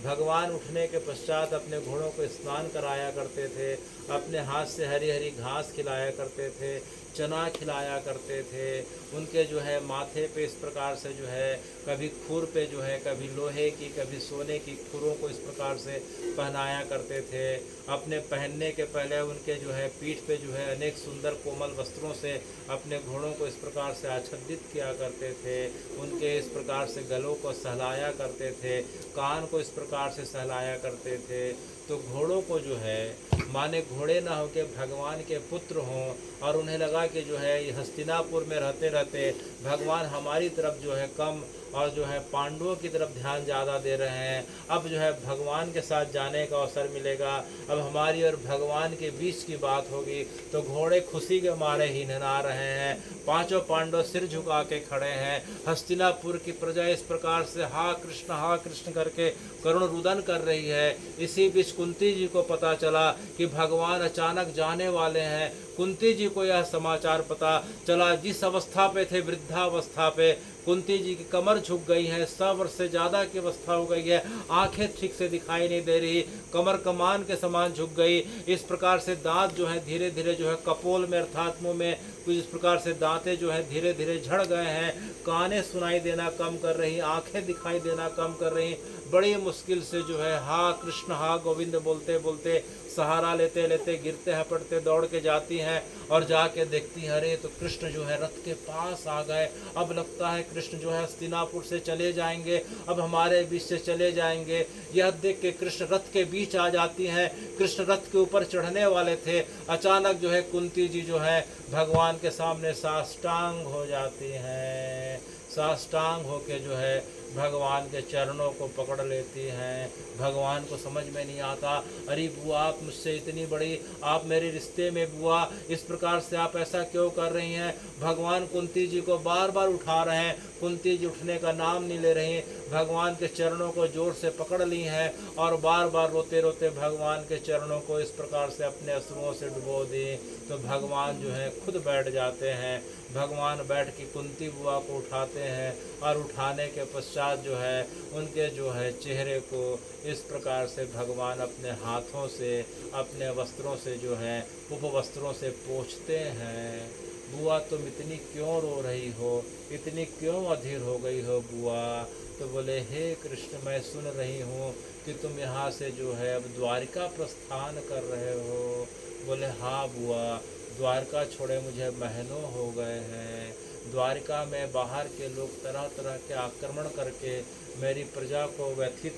भगवान उठने के पश्चात अपने घोड़ों को स्नान कराया करते थे, अपने हाथ से हरी हरी घास खिलाया करते थे, चना खिलाया करते थे। उनके जो है माथे पे इस प्रकार से जो है कभी खुर पे जो है कभी लोहे की कभी सोने की खुरों को इस प्रकार से पहनाया करते थे। अपने पहनने के पहले उनके जो है पीठ पे जो है अनेक सुंदर कोमल वस्त्रों से अपने घोड़ों को इस प्रकार से आच्छादित किया करते थे। उनके इस प्रकार से गलों को सहलाया करते थे, कान को इस प्रकार से सहलाया करते थे। तो घोड़ों को जो है माने घोड़े ना हो के भगवान के पुत्र हों, और उन्हें लगा कि जो है हस्तिनापुर में रहते रहते भगवान हमारी तरफ जो है कम और जो है पांडवों की तरफ ध्यान ज़्यादा दे रहे हैं। अब जो है भगवान के साथ जाने का अवसर मिलेगा, अब हमारी और भगवान के बीच की बात होगी। तो घोड़े खुशी के मारे हिनहा रहे हैं। 5 पांडव सिर झुका के खड़े हैं। हस्तिनापुर की प्रजा इस प्रकार से हा कृष्ण करके करुण रुदन कर रही है। इसी बीच कुंती जी को पता चला कि भगवान अचानक जाने वाले हैं। कुंती जी को यह समाचार पता चला। जिस अवस्था पे थे, वृद्धावस्था पे, कुंती जी की कमर झुक गई है, 100 वर्ष से ज़्यादा की अवस्था हो गई है, आंखें ठीक से दिखाई नहीं दे रही, कमर कमान के समान झुक गई। इस प्रकार से दांत जो है धीरे धीरे जो है कपोल में अर्थात मुंह में कुछ इस प्रकार से दांतें जो है धीरे धीरे झड़ गए हैं, कानें सुनाई देना कम कर रही, आंखें दिखाई देना कम कर रही। बड़ी मुश्किल से जो है हा कृष्ण हा गोविंद बोलते बोलते, सहारा लेते लेते, गिरते हैं पड़ते दौड़ के जाती हैं और जाके देखती हैं, अरे तो कृष्ण जो है रथ के पास आ गए। अब लगता है कृष्ण जो है हस्तिनापुर से चले जाएंगे, अब हमारे बीच से चले जाएंगे। यह देख के कृष्ण रथ के बीच आ जाती हैं। कृष्ण रथ के ऊपर चढ़ने वाले थे, अचानक जो है कुंती जी जो है भगवान के सामने साष्टांग हो जाती हैं। साष्टांग होके जो है भगवान के चरणों को पकड़ लेती हैं। भगवान को समझ में नहीं आता, अरे बुआ आप मुझसे इतनी बड़ी, आप मेरे रिश्ते में बुआ इस प्रकार से आप ऐसा क्यों कर रही हैं। भगवान कुंती जी को बार बार उठा रहे हैं, कुंती जी उठने का नाम नहीं ले रही, भगवान के चरणों को जोर से पकड़ ली हैं और बार बार रोते रोते भगवान के चरणों को इस प्रकार से अपने अश्रुओं से डुबो दी। तो भगवान जो है खुद बैठ जाते हैं। भगवान बैठ के कुंती बुआ को उठाते हैं और उठाने के पश्चात जो है उनके जो है चेहरे को इस प्रकार से भगवान अपने हाथों से, अपने वस्त्रों से जो है उपवस्त्रों से पोंछते हैं। बुआ तुम इतनी क्यों रो रही हो, इतनी क्यों अधीर हो गई हो बुआ। तो बोले हे कृष्ण मैं सुन रही हूँ कि तुम यहाँ से जो है अब द्वारिका प्रस्थान कर रहे हो। बोले हाँ बुआ, द्वारका छोड़े मुझे महीनों हो गए हैं। द्वारिका में बाहर के लोग तरह तरह के आक्रमण करके मेरी प्रजा को व्यथित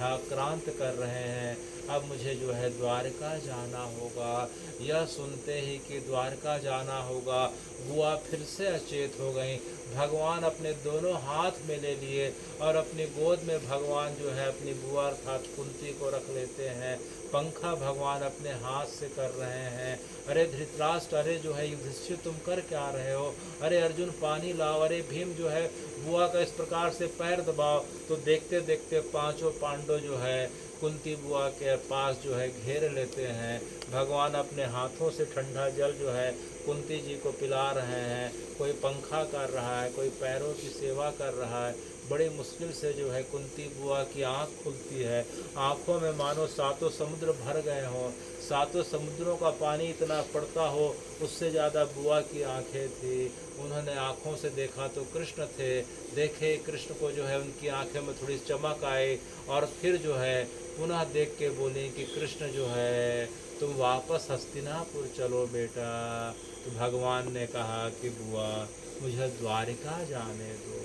आक्रांत कर रहे हैं। अब मुझे जो है द्वारका जाना होगा। यह सुनते ही कि द्वारका जाना होगा, बुआ फिर से अचेत हो गई। भगवान अपने दोनों हाथ में ले लिए और अपनी गोद में भगवान जो है अपनी बुआ अर्थात कुंती को रख लेते हैं। पंखा भगवान अपने हाथ से कर रहे हैं। अरे धृतराष्ट्र, अरे जो है युधिष्ठिर तुम कर क्या रहे हो, अरे अर्जुन पानी लाओ, अरे भीम जो है बुआ का इस प्रकार से पैर दबाओ। तो देखते देखते पांचों पांडव जो है कुंती बुआ के पास जो है घेर लेते हैं। भगवान अपने हाथों से ठंडा जल जो है कुंती जी को पिला रहे हैं। कोई पंखा कर रहा है, कोई पैरों की सेवा कर रहा है। बड़ी मुश्किल से जो है कुंती बुआ की आँख खुलती है। आँखों में मानो सातों समुद्र भर गए हों, सातों समुद्रों का पानी इतना पड़ता हो, उससे ज़्यादा बुआ की आँखें थी। उन्होंने आँखों से देखा तो कृष्ण थे। देखे कृष्ण को जो है उनकी आँखें में थोड़ी चमक आई और फिर जो है पुनः देख के बोली कि कृष्ण जो है तुम वापस हस्तिनापुर चलो बेटा। तो भगवान ने कहा कि बुआ मुझे द्वारिका जाने दो।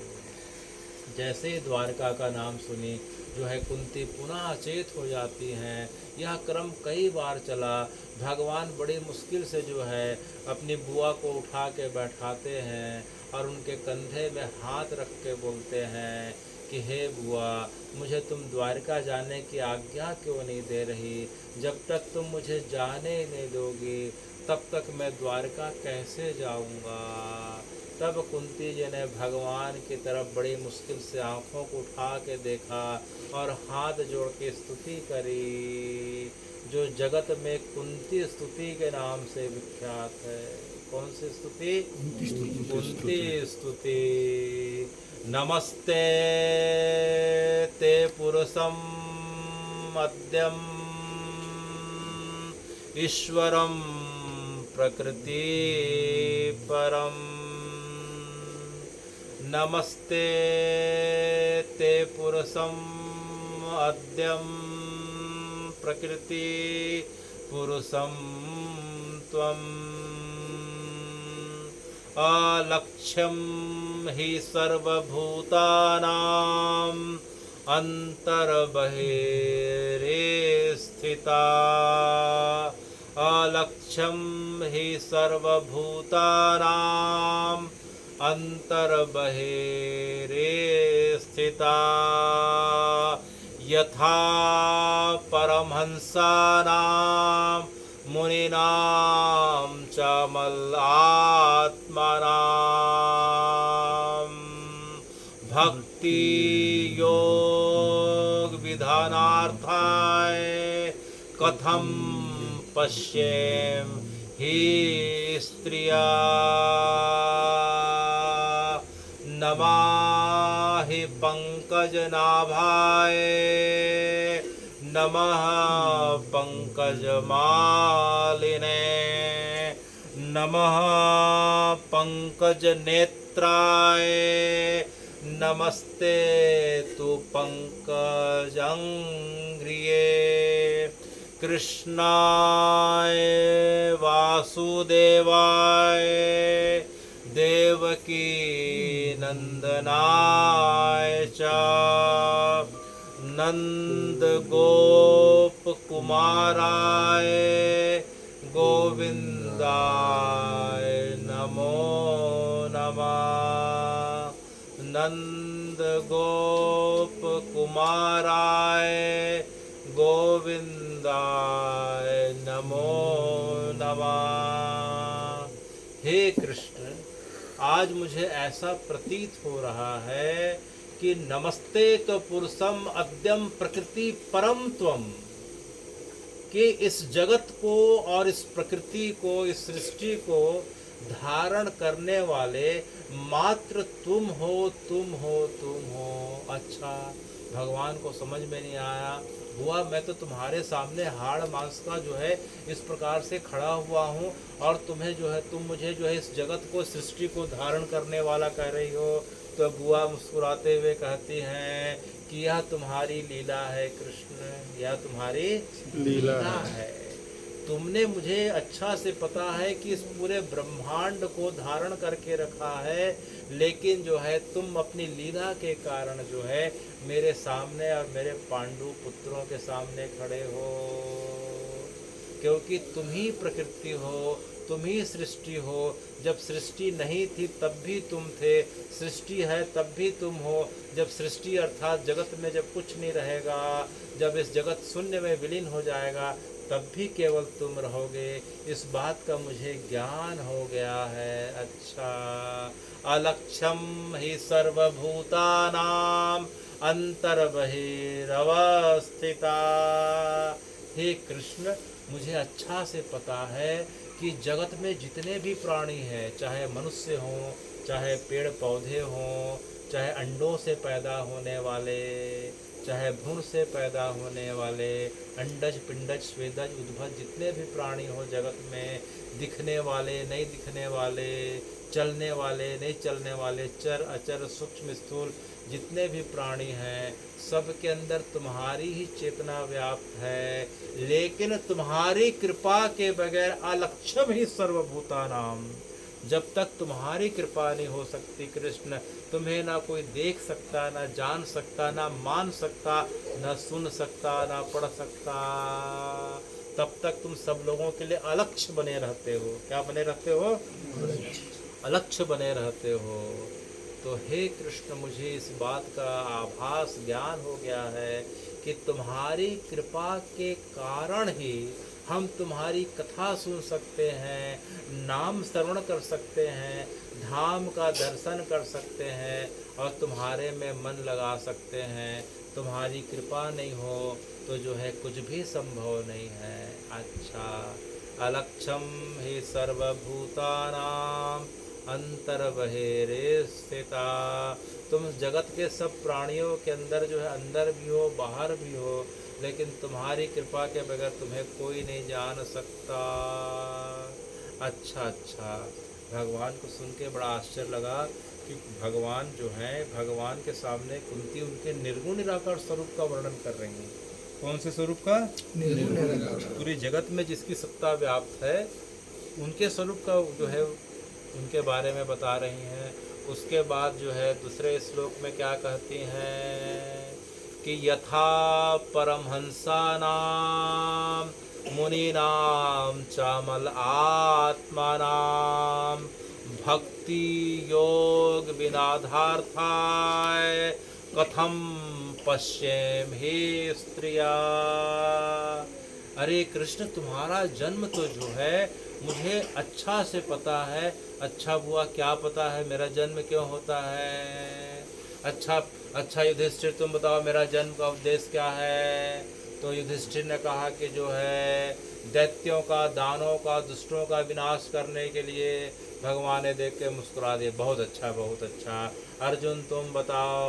जैसे ही द्वारका का नाम सुनी जो है कुंती पुनः अचेत हो जाती हैं। यह क्रम कई बार चला। भगवान बड़ी मुश्किल से जो है अपनी बुआ को उठा के बैठाते हैं और उनके कंधे में हाथ रख के बोलते हैं कि हे बुआ मुझे तुम द्वारका जाने की आज्ञा क्यों नहीं दे रही। जब तक तुम मुझे जाने नहीं दोगी तब तक मैं द्वारका कैसे जाऊंगा। तब कुंती जी ने भगवान की तरफ बड़ी मुश्किल से आँखों को उठा के देखा और हाथ जोड़ के स्तुति करी, जो जगत में कुंती स्तुति के नाम से विख्यात है। कौन सी स्तुति? कुंती स्तुति। नमस्ते ते पुरुषम मध्यम ईश्वरम प्रकृति परम। नमस्ते ते पुरुषम अद्यम प्रकृति पुरुषम त्वम्। अलक्ष्यं हि सर्वभूतानां अन्तर्बहिरे स्थिता। अलक्ष्यं हि सर्वभूतानां अन्तर्बहिरे स्थिता। यथा परमहंसानां मुनीनां च मल्लात्मनां भक्ति योग विधानार्थाय कथं पश्येम हि स्त्रिया नमाहि पंकजनाभाय नमः पंकजमालिने नमः पंकजनेत्राय नमस्ते तु पंकजंघ्रिये कृष्णाय वासुदेवाय देवकी नंदनाय च नंद गोप कुमाराय गोविंदाय नमो नमः नंद गोप कुमाराय गोविंदाय नमो नमः। हे कृष्ण, आज मुझे ऐसा प्रतीत हो रहा है कि नमस्ते तो पुरुषम अद्यम प्रकृति परम त्वम, कि इस जगत को और इस प्रकृति को, इस सृष्टि को धारण करने वाले मात्र तुम हो, तुम हो, तुम हो। अच्छा, भगवान को समझ में नहीं आया। हुआ मैं तो तुम्हारे सामने हाड़ मांस का जो है इस प्रकार से खड़ा हुआ हूँ, और तुम्हें जो है, तुम मुझे जो है इस जगत को, सृष्टि को धारण करने वाला कह रही हो। तो बुआ मुस्कुराते हुए कहती हैं कि यह तुम्हारी लीला है कृष्ण, यह तुम्हारी लीला है। तुमने मुझे अच्छा से पता है कि इस पूरे ब्रह्मांड को धारण करके रखा है, लेकिन जो है तुम अपनी लीला के कारण जो है मेरे सामने और मेरे पांडु पुत्रों के सामने खड़े हो, क्योंकि तुम ही प्रकृति हो, तुम ही सृष्टि हो। जब सृष्टि नहीं थी तब भी तुम थे, सृष्टि है तब भी तुम हो। जब सृष्टि अर्थात जगत में जब कुछ नहीं रहेगा, जब इस जगत शून्य में विलीन हो जाएगा, तब भी केवल तुम रहोगे। इस बात का मुझे ज्ञान हो गया है। अच्छा, अलक्ष्यम हि सर्वभूतानां अंतर्बहिरवस्थिता। हे कृष्ण, मुझे अच्छा से पता है कि जगत में जितने भी प्राणी हैं, चाहे मनुष्य हों, चाहे पेड़ पौधे हों, चाहे अंडों से पैदा होने वाले, चाहे भ्रूण से पैदा होने वाले, अंडज पिंडज स्वेदज उद्भज जितने भी प्राणी हो जगत में, दिखने वाले नहीं दिखने वाले, चलने वाले नहीं चलने वाले, चर अचर सूक्ष्म स्थूल जितने भी प्राणी हैं, सब के अंदर तुम्हारी ही चेतना व्याप्त है। लेकिन तुम्हारी कृपा के बगैर अलक्ष्यम ही सर्वभूतानाम, जब तक तुम्हारी कृपा नहीं हो सकती कृष्ण, तुम्हें ना कोई देख सकता, ना जान सकता, ना मान सकता, ना सुन सकता, ना पढ़ सकता, तब तक तुम सब लोगों के लिए अलक्ष्य बने रहते हो। क्या बने रहते हो? अलक्ष्य बने रहते हो। तो हे कृष्ण, मुझे इस बात का आभास ज्ञान हो गया है कि तुम्हारी कृपा के कारण ही हम तुम्हारी कथा सुन सकते हैं, नाम श्रवण कर सकते हैं, धाम का दर्शन कर सकते हैं और तुम्हारे में मन लगा सकते हैं। तुम्हारी कृपा नहीं हो तो जो है कुछ भी संभव नहीं है। अच्छा, अलक्ष्यम हि सर्वभूतानां अंतर्बहिर्स्थिता। तुम जगत के सब प्राणियों के अंदर जो है, अंदर भी हो बाहर भी हो, लेकिन तुम्हारी कृपा के बगैर तुम्हें कोई नहीं जान सकता। अच्छा, भगवान को सुन के बड़ा आश्चर्य लगा कि भगवान जो हैं, भगवान के सामने कुंती उनके निर्गुण निराकार स्वरूप का वर्णन कर रही हैं। कौन से स्वरूप का? निर्गुण निराकार। पूरी जगत में जिसकी सत्ता व्याप्त है, उनके स्वरूप का जो है उनके बारे में बता रही हैं। उसके बाद जो है दूसरे श्लोक में क्या कहती हैं कि यथा परमहंसानां मुनीनां चामल आत्मानां भक्ति योग विनाधार्थाय कथम पश्येम हे स्त्रिया। अरे कृष्ण, तुम्हारा जन्म तो जो है मुझे अच्छा से पता है। अच्छा बुआ, क्या पता है मेरा जन्म क्यों होता है? अच्छा युधिष्ठिर, तुम बताओ मेरा जन्म का उद्देश्य क्या है? तो युधिष्ठिर ने कहा कि जो है दैत्यों का, दानों का, दुष्टों का विनाश करने के लिए भगवान ने देख के मुस्कुरा दिए। बहुत अच्छा, बहुत अच्छा। अर्जुन तुम बताओ।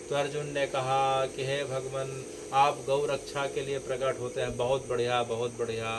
तो अर्जुन ने कहा कि हे भगवान, आप गौ रक्षा के लिए प्रकट होते हैं। बहुत बढ़िया, बहुत बढ़िया।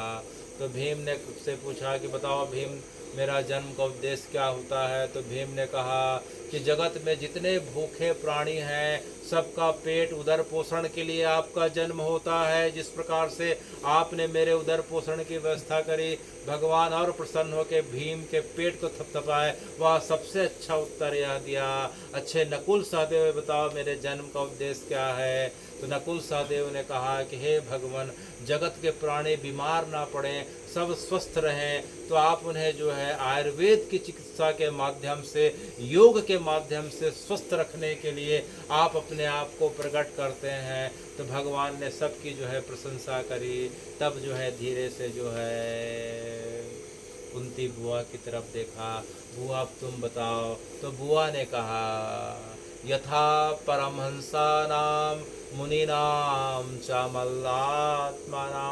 तो भीम ने से पूछा कि बताओ भीम, मेरा जन्म का उद्देश्य क्या होता है? तो भीम ने कहा कि जगत में जितने भूखे प्राणी हैं सबका पेट उदर पोषण के लिए आपका जन्म होता है। जिस प्रकार से आपने मेरे उदर पोषण की व्यवस्था करी, भगवान और प्रसन्न होकर भीम के पेट को थपथपाए। वह सबसे अच्छा उत्तर यह दिया। अच्छे नकुल सहदेव, बताओ मेरे जन्म का उद्देश्य क्या है? तो नकुल सहदेव ने कहा कि हे भगवान, जगत के प्राणी बीमार ना पड़ें, सब स्वस्थ रहें, तो आप उन्हें जो है आयुर्वेद की चिकित्सा के माध्यम से, योग के माध्यम से स्वस्थ रखने के लिए आप अपने आप को प्रकट करते हैं। तो भगवान ने सबकी जो है प्रशंसा करी। तब जो है धीरे से जो है कुंती बुआ की तरफ देखा। बुआ अब तुम बताओ। तो बुआ ने कहा यथा परमहंसानाम मुनीनाम च मल्लात्मना।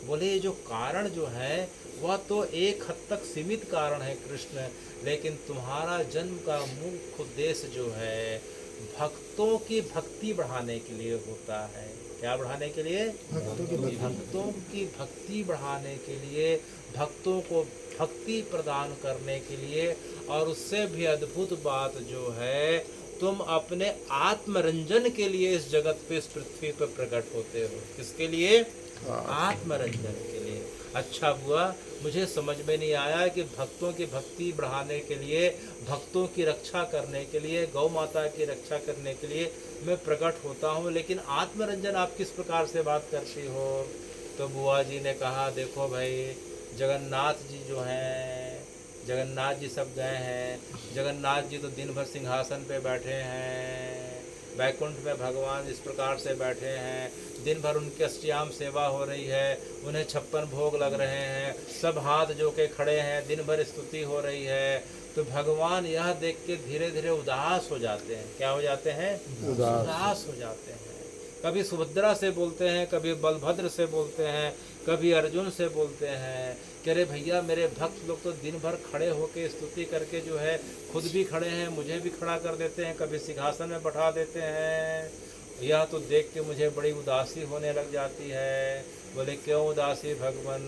बोले जो कारण जो है वह तो एक हद तक सीमित कारण है कृष्ण, लेकिन तुम्हारा जन्म का मुख्य उद्देश्य जो है भक्तों की भक्ति बढ़ाने के लिए होता है। क्या बढ़ाने के लिए? भक्तों की भक्ति बढ़ाने के लिए, भक्तों को भक्ति प्रदान करने के लिए। और उससे भी अद्भुत बात जो है, तुम अपने आत्मरंजन के लिए इस जगत पे, इस पृथ्वी पर प्रकट होते हो। किसके लिए? आत्मरंजन के लिए। अच्छा बुआ, मुझे समझ में नहीं आया कि भक्तों की भक्ति बढ़ाने के लिए, भक्तों की रक्षा करने के लिए, गौ माता की रक्षा करने के लिए मैं प्रकट होता हूँ, लेकिन आत्मरंजन आप किस प्रकार से बात करती हो? तो बुआ जी ने कहा देखो भाई, जगन्नाथ जी जो हैं, जगन्नाथ जी सब गए हैं। जगन्नाथ जी तो दिन भर सिंहासन पे बैठे हैं, वैकुंठ में भगवान इस प्रकार से बैठे हैं, दिन भर उनकी अष्टयाम सेवा हो रही है, उन्हें 56 भोग लग रहे हैं, सब हाथ जो के खड़े हैं, दिन भर स्तुति हो रही है। तो भगवान यह देख के धीरे धीरे उदास हो जाते हैं। क्या हो जाते हैं? उदास हो जाते हैं। कभी सुभद्रा से बोलते हैं, कभी बलभद्र से बोलते हैं, कभी अर्जुन से बोलते हैं कि अरे भैया, मेरे भक्त लोग तो दिन भर खड़े होकर स्तुति करके जो है खुद भी खड़े हैं, मुझे भी खड़ा कर देते हैं, कभी सिंहासन में बैठा देते हैं। यह तो देख के मुझे बड़ी उदासी होने लग जाती है। बोले क्यों उदासी भगवान?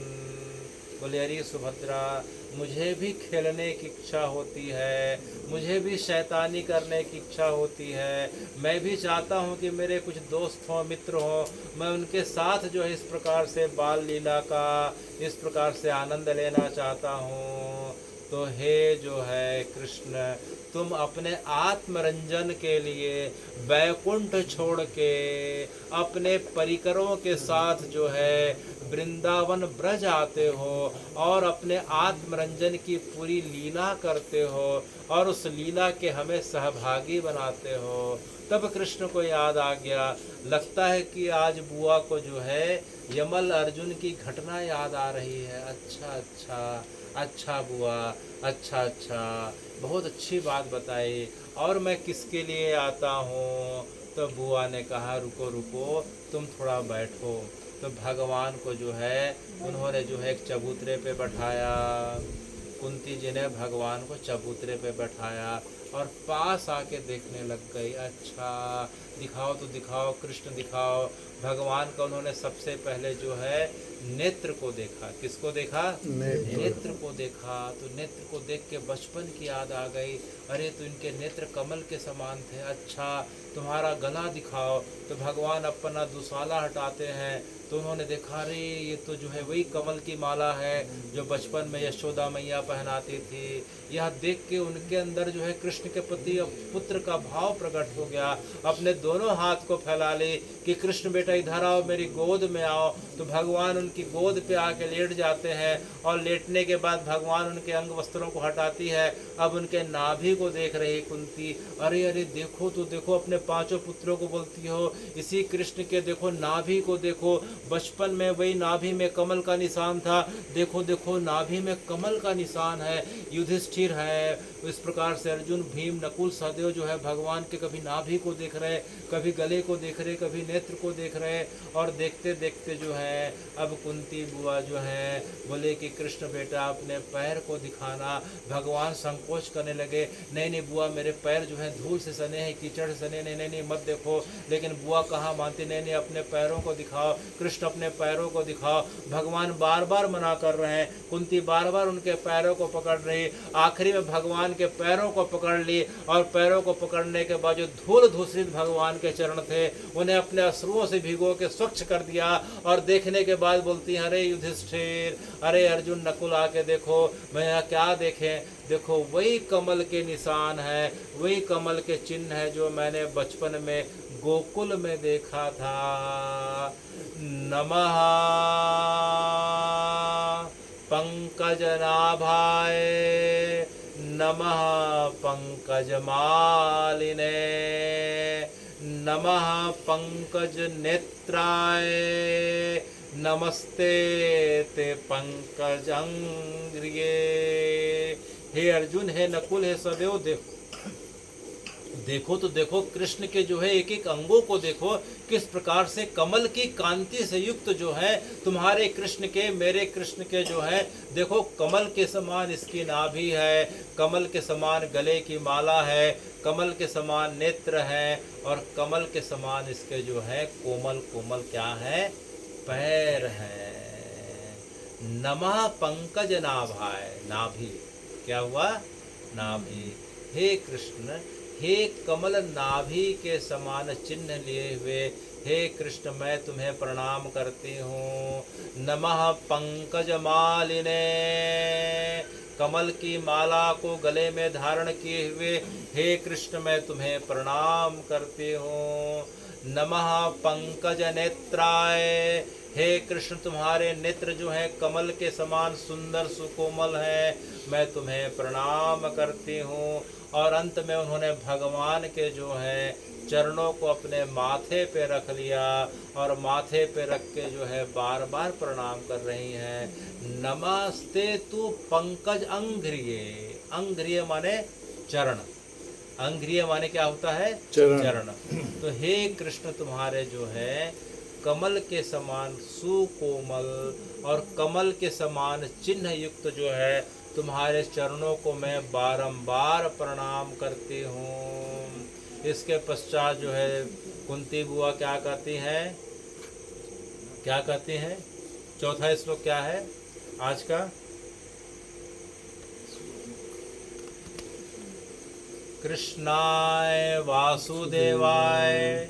बोले अरे सुभद्रा, मुझे भी खेलने की इच्छा होती है, मुझे भी शैतानी करने की इच्छा होती है। मैं भी चाहता हूँ कि मेरे कुछ दोस्त हों, मित्र हों, मैं उनके साथ जो है इस प्रकार से बाल लीला का, इस प्रकार से आनंद लेना चाहता हूँ। तो हे जो है कृष्ण, तुम अपने आत्मरंजन के लिए वैकुंठ छोड़ के अपने परिकरों के साथ जो है वृंदावन ब्रज आते हो और अपने आत्मरंजन की पूरी लीला करते हो और उस लीला के हमें सहभागी बनाते हो। तब कृष्ण को याद आ गया, लगता है कि आज बुआ को जो है यमल अर्जुन की घटना याद आ रही है। अच्छा अच्छा, अच्छा बुआ, अच्छा अच्छा, बहुत अच्छी बात बताई। और मैं किसके लिए आता हूँ? तो बुआ ने कहा रुको रुको, तुम थोड़ा बैठो। तो भगवान को जो है उन्होंने जो है एक चबूतरे पे बैठाया। कुंती जी ने भगवान को चबूतरे पे बैठाया और पास आके देखने लग गई। अच्छा दिखाओ तो दिखाओ, कृष्ण दिखाओ। भगवान का उन्होंने सबसे पहले जो है नेत्र को देखा। किसको देखा? नेत्र को देखा। तो नेत्र को देख के बचपन की याद आ गई। अरे तो इनके नेत्र कमल के समान थे। अच्छा तुम्हारा गला दिखाओ। तो भगवान अपना दुशाला हटाते हैं तो उन्होंने देखा, अरे ये तो जो है वही कमल की माला है जो बचपन में यशोदा मैया पहनाती थी। यह देख के उनके अंदर जो है कृष्ण के प्रति पुत्र का भाव प्रकट हो गया। अपने दोनों हाथ को फैला ले कि कृष्ण बेटा इधर आओ, मेरी गोद में आओ। तो भगवान उनकी गोद पे आके लेट जाते हैं और लेटने के बाद भगवान उनके अंग वस्त्रों को हटाती है। अब उनके नाभि को देख रही कुंती, अरे अरे देखो तो देखो, अपने पांचों पुत्रों को बोलती हो, इसी कृष्ण के देखो नाभि को देखो, बचपन में वही नाभि में कमल का निशान था, देखो देखो नाभि में कमल का निशान है। युधिष्ठिर है, इस प्रकार से अर्जुन, भीम, नकुल, सहदेव जो है भगवान के कभी नाभि को देख रहे, कभी गले को देख रहे, कभी नेत्र को देख रहे, और देखते देखते जो है अब कुंती बुआ जो है बोले कि कृष्ण बेटा अपने पैर को दिखाना। भगवान संकोच करने लगे, नहीं नहीं बुआ मेरे पैर जो है धूल से सने हैं, कीचड़ से सने, नहीं नहीं नहीं मत देखो। लेकिन बुआ कहाँ मानती, नहीं नहीं अपने पैरों को दिखाओ, कृष्ण अपने पैरों को दिखाओ। भगवान बार बार मना कर रहे हैं, कुंती बार बार उनके पैरों को पकड़ रही। आखिरी में भगवान के पैरों को पकड़ ली, और पैरों को पकड़ने के बाद जो धूल धूसरित भगवान के चरण थे उन्हें अपने अश्रुओं से भिगो के स्वच्छ कर दिया। और देखने के बाद बोलती हैं, अरे युधिष्ठिर, अरे अर्जुन, नकुल आके देखो। मैं यहाँ क्या देखें, देखो वही कमल के निशान है, वही कमल के चिन्ह है जो मैंने बचपन में गोकुल में देखा था। नमः पंकजनाभाय, नमः पंकजमालिने, नमः पंकज नेत्राय, नमस्ते ते पंकज अंग्रिये। हे अर्जुन, हे नकुल, हे सहदेव, देखो तो देखो कृष्ण के जो है एक एक अंगों को देखो, किस प्रकार से कमल की कांति से युक्त जो है तुम्हारे कृष्ण के, मेरे कृष्ण के जो है देखो कमल के समान इसकी नाभि है, कमल के समान गले की माला है, कमल के समान नेत्र है, और कमल के समान इसके जो है कोमल कोमल क्या है, पैर है। नमः पंकज नाभाय, नाभि क्या हुआ, नाभि। हे कृष्ण, हे कमल नाभि के समान चिन्ह लिए हुए हे कृष्ण, मैं तुम्हें प्रणाम करती हूँ। नमः पंकज मालिने, कमल की माला को गले में धारण किए हुए हे कृष्ण, मैं तुम्हें प्रणाम करती हूँ। नमः पंकज नेत्राय, हे कृष्ण तुम्हारे नेत्र जो हैं कमल के समान सुंदर सुकोमल हैं, मैं तुम्हें प्रणाम करती हूँ। और अंत में उन्होंने भगवान के जो है चरणों को अपने माथे पे रख लिया, और माथे पे रख के जो है बार बार प्रणाम कर रही हैं। नमस्ते तु पंकज अंघ्रिये, अंघ्रिये माने चरण, अंघ्रिये माने क्या होता है, चरण। तो हे कृष्ण तुम्हारे जो है कमल के समान सुकोमल और कमल के समान चिन्ह युक्त जो है तुम्हारे चरणों को मैं बारंबार प्रणाम करती हूँ। इसके पश्चात जो है कुंती बुआ क्या कहती हैं, क्या कहती हैं, चौथा श्लोक क्या है आज का, कृष्णाय वासुदेवाय,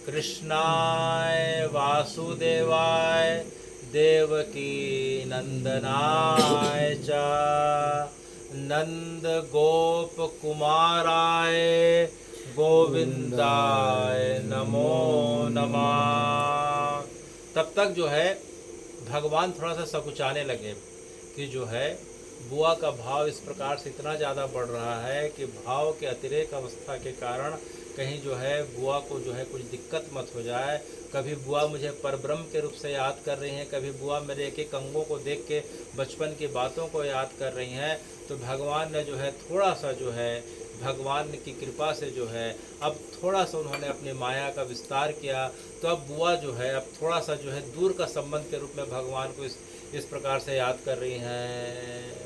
कृष्णाय वासुदेवाय देवकी नंदनाय च नंद गोप कुमाराय गोविंदाय नमो नमः। तब तक जो है भगवान थोड़ा सा सकुचाने लगे कि जो है बुआ का भाव इस प्रकार से इतना ज़्यादा बढ़ रहा है कि भाव के अतिरेक अवस्था के कारण कहीं जो है बुआ को जो है कुछ दिक्कत मत हो जाए। कभी बुआ मुझे परब्रह्म के रूप से याद कर रही हैं, कभी बुआ मेरे एक एक अंगों को देख के बचपन की बातों को याद कर रही हैं। तो भगवान ने जो है थोड़ा सा जो है भगवान की कृपा से जो है अब थोड़ा सा उन्होंने अपनी माया का विस्तार किया। तो अब बुआ जो है अब थोड़ा सा जो है दूर का संबंध के रूप में भगवान को इस प्रकार से याद कर रही हैं।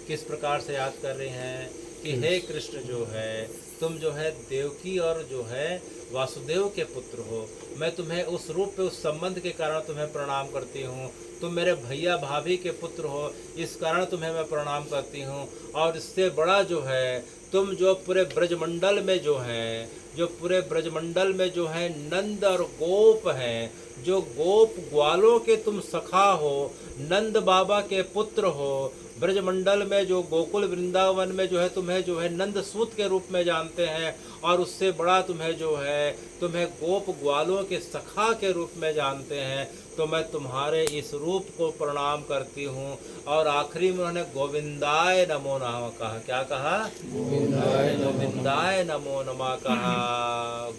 किस प्रकार से याद कर रही हैं कि हे कृष्ण जो है तुम जो है देवकी और जो है वासुदेव के पुत्र हो। मैं तुम्हें उस रूप पे उस संबंध के कारण तुम्हें प्रणाम करती हूँ। तुम मेरे भैया भाभी के पुत्र हो, इस कारण तुम्हें मैं प्रणाम करती हूँ। और इससे बड़ा जो है तुम जो पूरे ब्रजमंडल में जो है पूरे ब्रजमंडल में जो है नंद और गोप हैं, जो गोप ग्वालों के तुम सखा हो, नंद बाबा के पुत्र हो। ब्रजमंडल में जो गोकुल वृंदावन में जो है तुम्हें जो है नंद सूत के रूप में जानते हैं, और उससे बड़ा तुम्हें जो है तुम्हें गोप ग्वालों के सखा के रूप में जानते हैं। तो मैं तुम्हारे इस रूप को प्रणाम करती हूँ। और आखिरी में उन्होंने गोविंदाय नमो नमः कहा। क्या कहा? गोविंदाय नमो नमः कहा।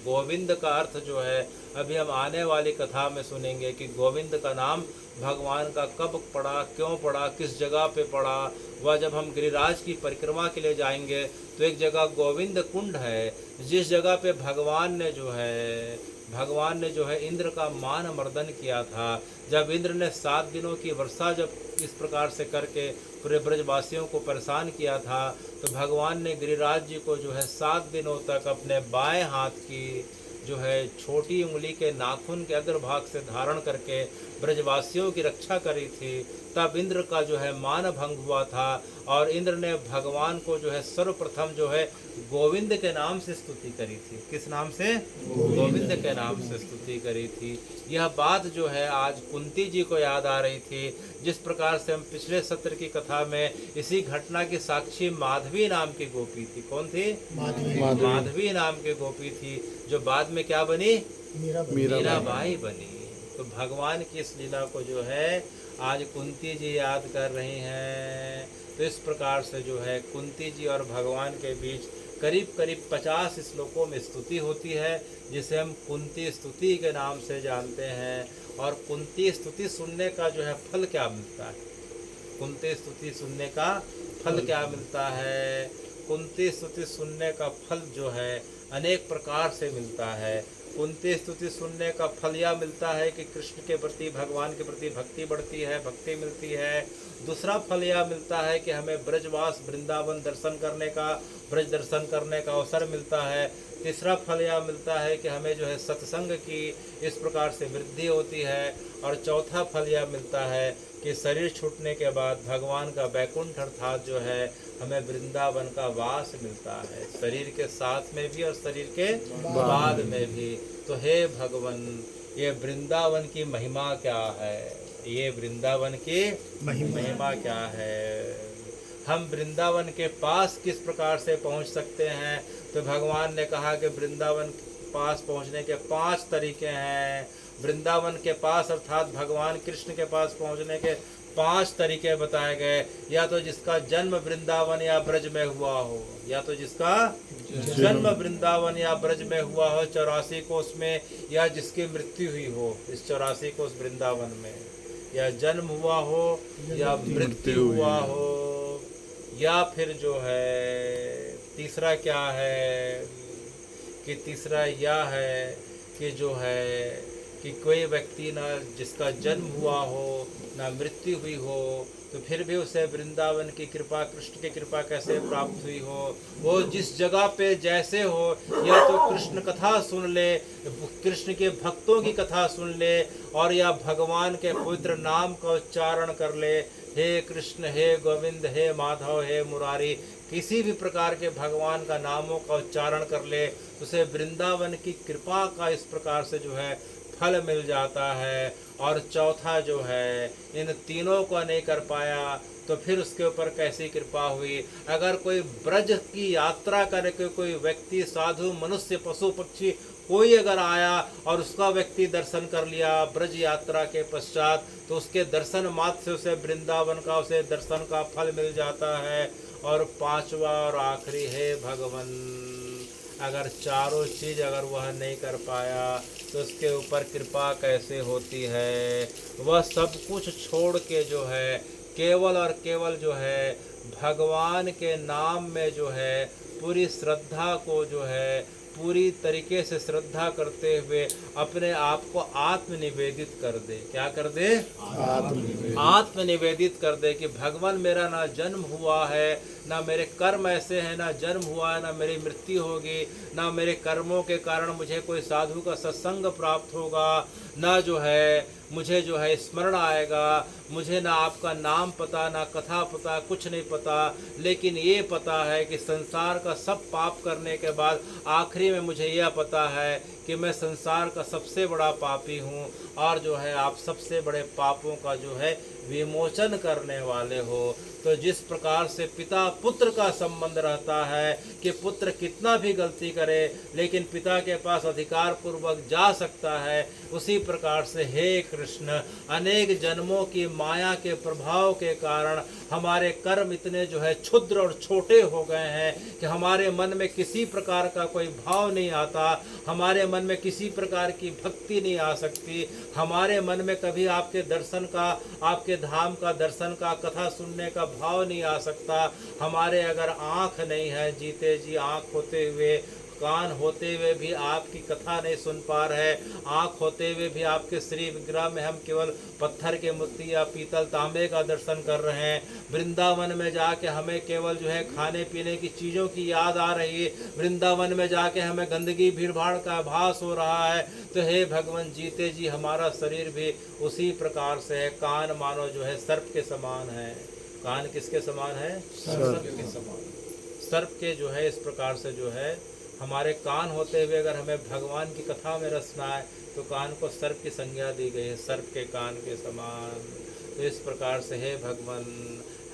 गोविंद का अर्थ जो है अभी हम आने वाली कथा में सुनेंगे कि गोविंद का नाम भगवान का कब पड़ा, क्यों पड़ा, किस जगह पे पड़ा। वह जब हम गिरिराज की परिक्रमा के लिए जाएंगे तो एक जगह गोविंद कुंड है, जिस जगह पे भगवान ने जो है इंद्र का मान मर्दन किया था। जब इंद्र ने 7 दिनों की वर्षा जब इस प्रकार से करके पूरे ब्रजवासियों को परेशान किया था, तो भगवान ने गिरिराज जी को जो है 7 दिनों तक अपने बाएं हाथ की जो है छोटी उंगली के नाखून के अग्रभाग से धारण करके ब्रजवासियों की रक्षा करी थी। तब इंद्र का जो है मान भंग हुआ था और इंद्र ने भगवान को जो है सर्वप्रथम जो है गोविंद के नाम से स्तुति करी थी। किस नाम से? गोविंद के नाम से स्तुति करी थी। यह बात जो है आज कुंती जी को याद आ रही थी। जिस प्रकार से हम पिछले सत्र की कथा में इसी घटना की साक्षी माधवी नाम की गोपी थी। कौन थी? माधवी नाम की गोपी थी, जो बाद में क्या बनी? मीराबाई बनी। तो भगवान की इस लीला को जो है आज कुंती जी याद कर रही हैं। तो इस प्रकार से जो है कुंती जी और भगवान के बीच करीब करीब 50 श्लोकों में स्तुति होती है, जिसे हम कुंती स्तुति के नाम से जानते हैं। और कुंती स्तुति सुनने का जो है फल क्या मिलता है? कुंती स्तुति सुनने का फल क्या मिलता है? कुंती स्तुति सुनने का फल जो है अनेक प्रकार से मिलता है। कुंती स्तुति सुनने का फल यह मिलता है कि कृष्ण के प्रति, भगवान के प्रति भक्ति बढ़ती है, भक्ति मिलती है। दूसरा फल यह मिलता है कि हमें ब्रजवास वृंदावन दर्शन करने का, ब्रज दर्शन करने का अवसर मिलता है। तीसरा फल यह मिलता है कि हमें जो है सत्संग की इस प्रकार से वृद्धि होती है। और चौथा फल यह मिलता है कि शरीर छूटने के बाद भगवान का वैकुंठ अर्थात जो है हमें वृंदावन का वास मिलता है, शरीर के साथ में भी और शरीर के बाद में भी। तो हे भगवान, ये वृंदावन की महिमा क्या है? ये वृंदावन की महिमा क्या है? हम वृंदावन के पास किस प्रकार से पहुंच सकते हैं? तो भगवान ने कहा कि वृंदावन के पास पहुंचने के 5 तरीके हैं। वृंदावन के पास अर्थात भगवान कृष्ण के पास पहुंचने के 5 तरीके बताए गए। या तो जिसका जन्म वृंदावन या ब्रज में हुआ हो, या तो जिसका जन्म वृंदावन या ब्रज में हुआ हो 84 कोस में, या जिसकी मृत्यु हुई हो इस 84 कोस वृंदावन में, या जन्म हुआ हो या मृत्यु हुआ हो। या फिर जो है तीसरा क्या है कि तीसरा यह है कि जो है कि कोई व्यक्ति ना जिसका जन्म हुआ हो ना मृत्यु हुई हो, तो फिर भी उसे वृंदावन की कृपा, कृष्ण की कृपा कैसे प्राप्त हुई हो। वो जिस जगह पे जैसे हो, या तो कृष्ण कथा सुन ले, कृष्ण के भक्तों की कथा सुन ले, और या भगवान के पवित्र नाम का उच्चारण कर ले। हे कृष्ण, हे गोविंद, हे माधव, हे मुरारी, किसी भी प्रकार के भगवान का नामों का उच्चारण कर ले, उसे वृंदावन की कृपा का इस प्रकार से जो है फल मिल जाता है। और चौथा जो है इन तीनों को नहीं कर पाया तो फिर उसके ऊपर कैसी कृपा हुई? अगर कोई ब्रज की यात्रा करके कोई व्यक्ति, साधु, मनुष्य, पशु, पक्षी कोई अगर आया और उसका व्यक्ति दर्शन कर लिया ब्रज यात्रा के पश्चात, तो उसके दर्शन मात्र से उसे वृंदावन का, उसे दर्शन का फल मिल जाता है। और 5वां और आखिरी है भगवान, अगर चारों चीज़ अगर वह नहीं कर पाया तो उसके ऊपर कृपा कैसे होती है? वह सब कुछ छोड़ के जो है केवल और केवल जो है भगवान के नाम में जो है पूरी श्रद्धा को जो है पूरी तरीके से श्रद्धा करते हुए अपने आप को आत्मनिवेदित कर दे। क्या कर दे? आत्मनिवेदित कर दे कि भगवान, मेरा ना जन्म हुआ है, ना मेरे कर्म ऐसे हैं, ना जन्म हुआ है, ना मेरी मृत्यु होगी, ना मेरे कर्मों के कारण मुझे कोई साधु का सत्संग प्राप्त होगा, ना जो है मुझे जो है स्मरण आएगा, मुझे ना आपका नाम पता, ना कथा पता, कुछ नहीं पता। लेकिन ये पता है कि संसार का सब पाप करने के बाद आखिरी में मुझे यह पता है कि मैं संसार का सबसे बड़ा पापी हूँ, और जो है आप सबसे बड़े पापों का जो है विमोचन करने वाले हो। तो जिस प्रकार से पिता पुत्र का संबंध रहता है कि पुत्र कितना भी गलती करे लेकिन पिता के पास अधिकार पूर्वक जा सकता है, उसी प्रकार से हे कृष्ण अनेक जन्मों की माया के प्रभाव के कारण हमारे कर्म इतने जो है क्षुद्र और छोटे हो गए हैं कि हमारे मन में किसी प्रकार का कोई भाव नहीं आता, हमारे मन में किसी प्रकार की भक्ति नहीं आ सकती, हमारे मन में कभी आपके दर्शन का, आपके धाम का दर्शन का, कथा सुनने का भाव नहीं आ सकता। हमारे अगर आँख नहीं है जीते जी, आँख होते हुए, कान होते हुए भी आपकी कथा नहीं सुन पा रहे, आँख होते हुए भी आपके श्री विग्रह में हम केवल पत्थर के मूर्ति या पीतल तांबे का दर्शन कर रहे हैं, वृंदावन में जाके हमें केवल जो है खाने पीने की चीज़ों की याद आ रही है, वृंदावन में जाके हमें गंदगी भीड़ भाड़ का आभास हो रहा है, तो हे भगवान जीते जी हमारा शरीर भी उसी प्रकार से है। कान मानो जो है सर्प के समान है। कान किसके समान है? सर्प के समान। सर्प के जो है इस प्रकार से जो है हमारे कान होते हुए अगर हमें भगवान की कथा में रसना है तो कान को सर्प की संज्ञा दी गई है, सर्प के कान के समान। तो इस प्रकार से हे भगवान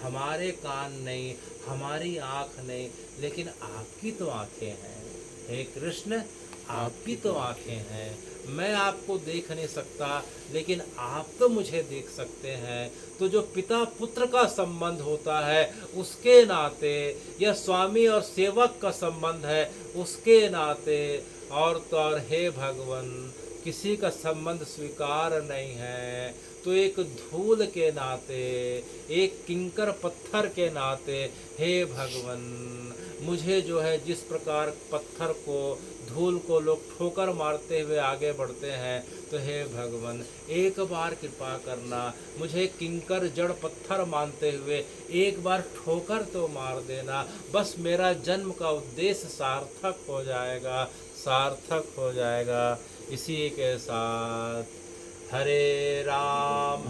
हमारे कान नहीं, हमारी आँख नहीं, लेकिन आपकी तो आँखें हैं। हे कृष्ण आपकी तो आँखें हैं, मैं आपको देख नहीं सकता लेकिन आप तो मुझे देख सकते हैं। तो जो पिता पुत्र का संबंध होता है उसके नाते, या स्वामी और सेवक का संबंध है उसके नाते, और तो और हे भगवान किसी का संबंध स्वीकार नहीं है, तो एक धूल के नाते, एक किंकर पत्थर के नाते हे भगवान मुझे जो है जिस प्रकार पत्थर को, धूल को लोग ठोकर मारते हुए आगे बढ़ते हैं, तो हे भगवान एक बार कृपा करना, मुझे किंकर जड़ पत्थर मानते हुए एक बार ठोकर तो मार देना, बस मेरा जन्म का उद्देश्य सार्थक हो जाएगा, सार्थक हो जाएगा। इसी के साथ हरे राम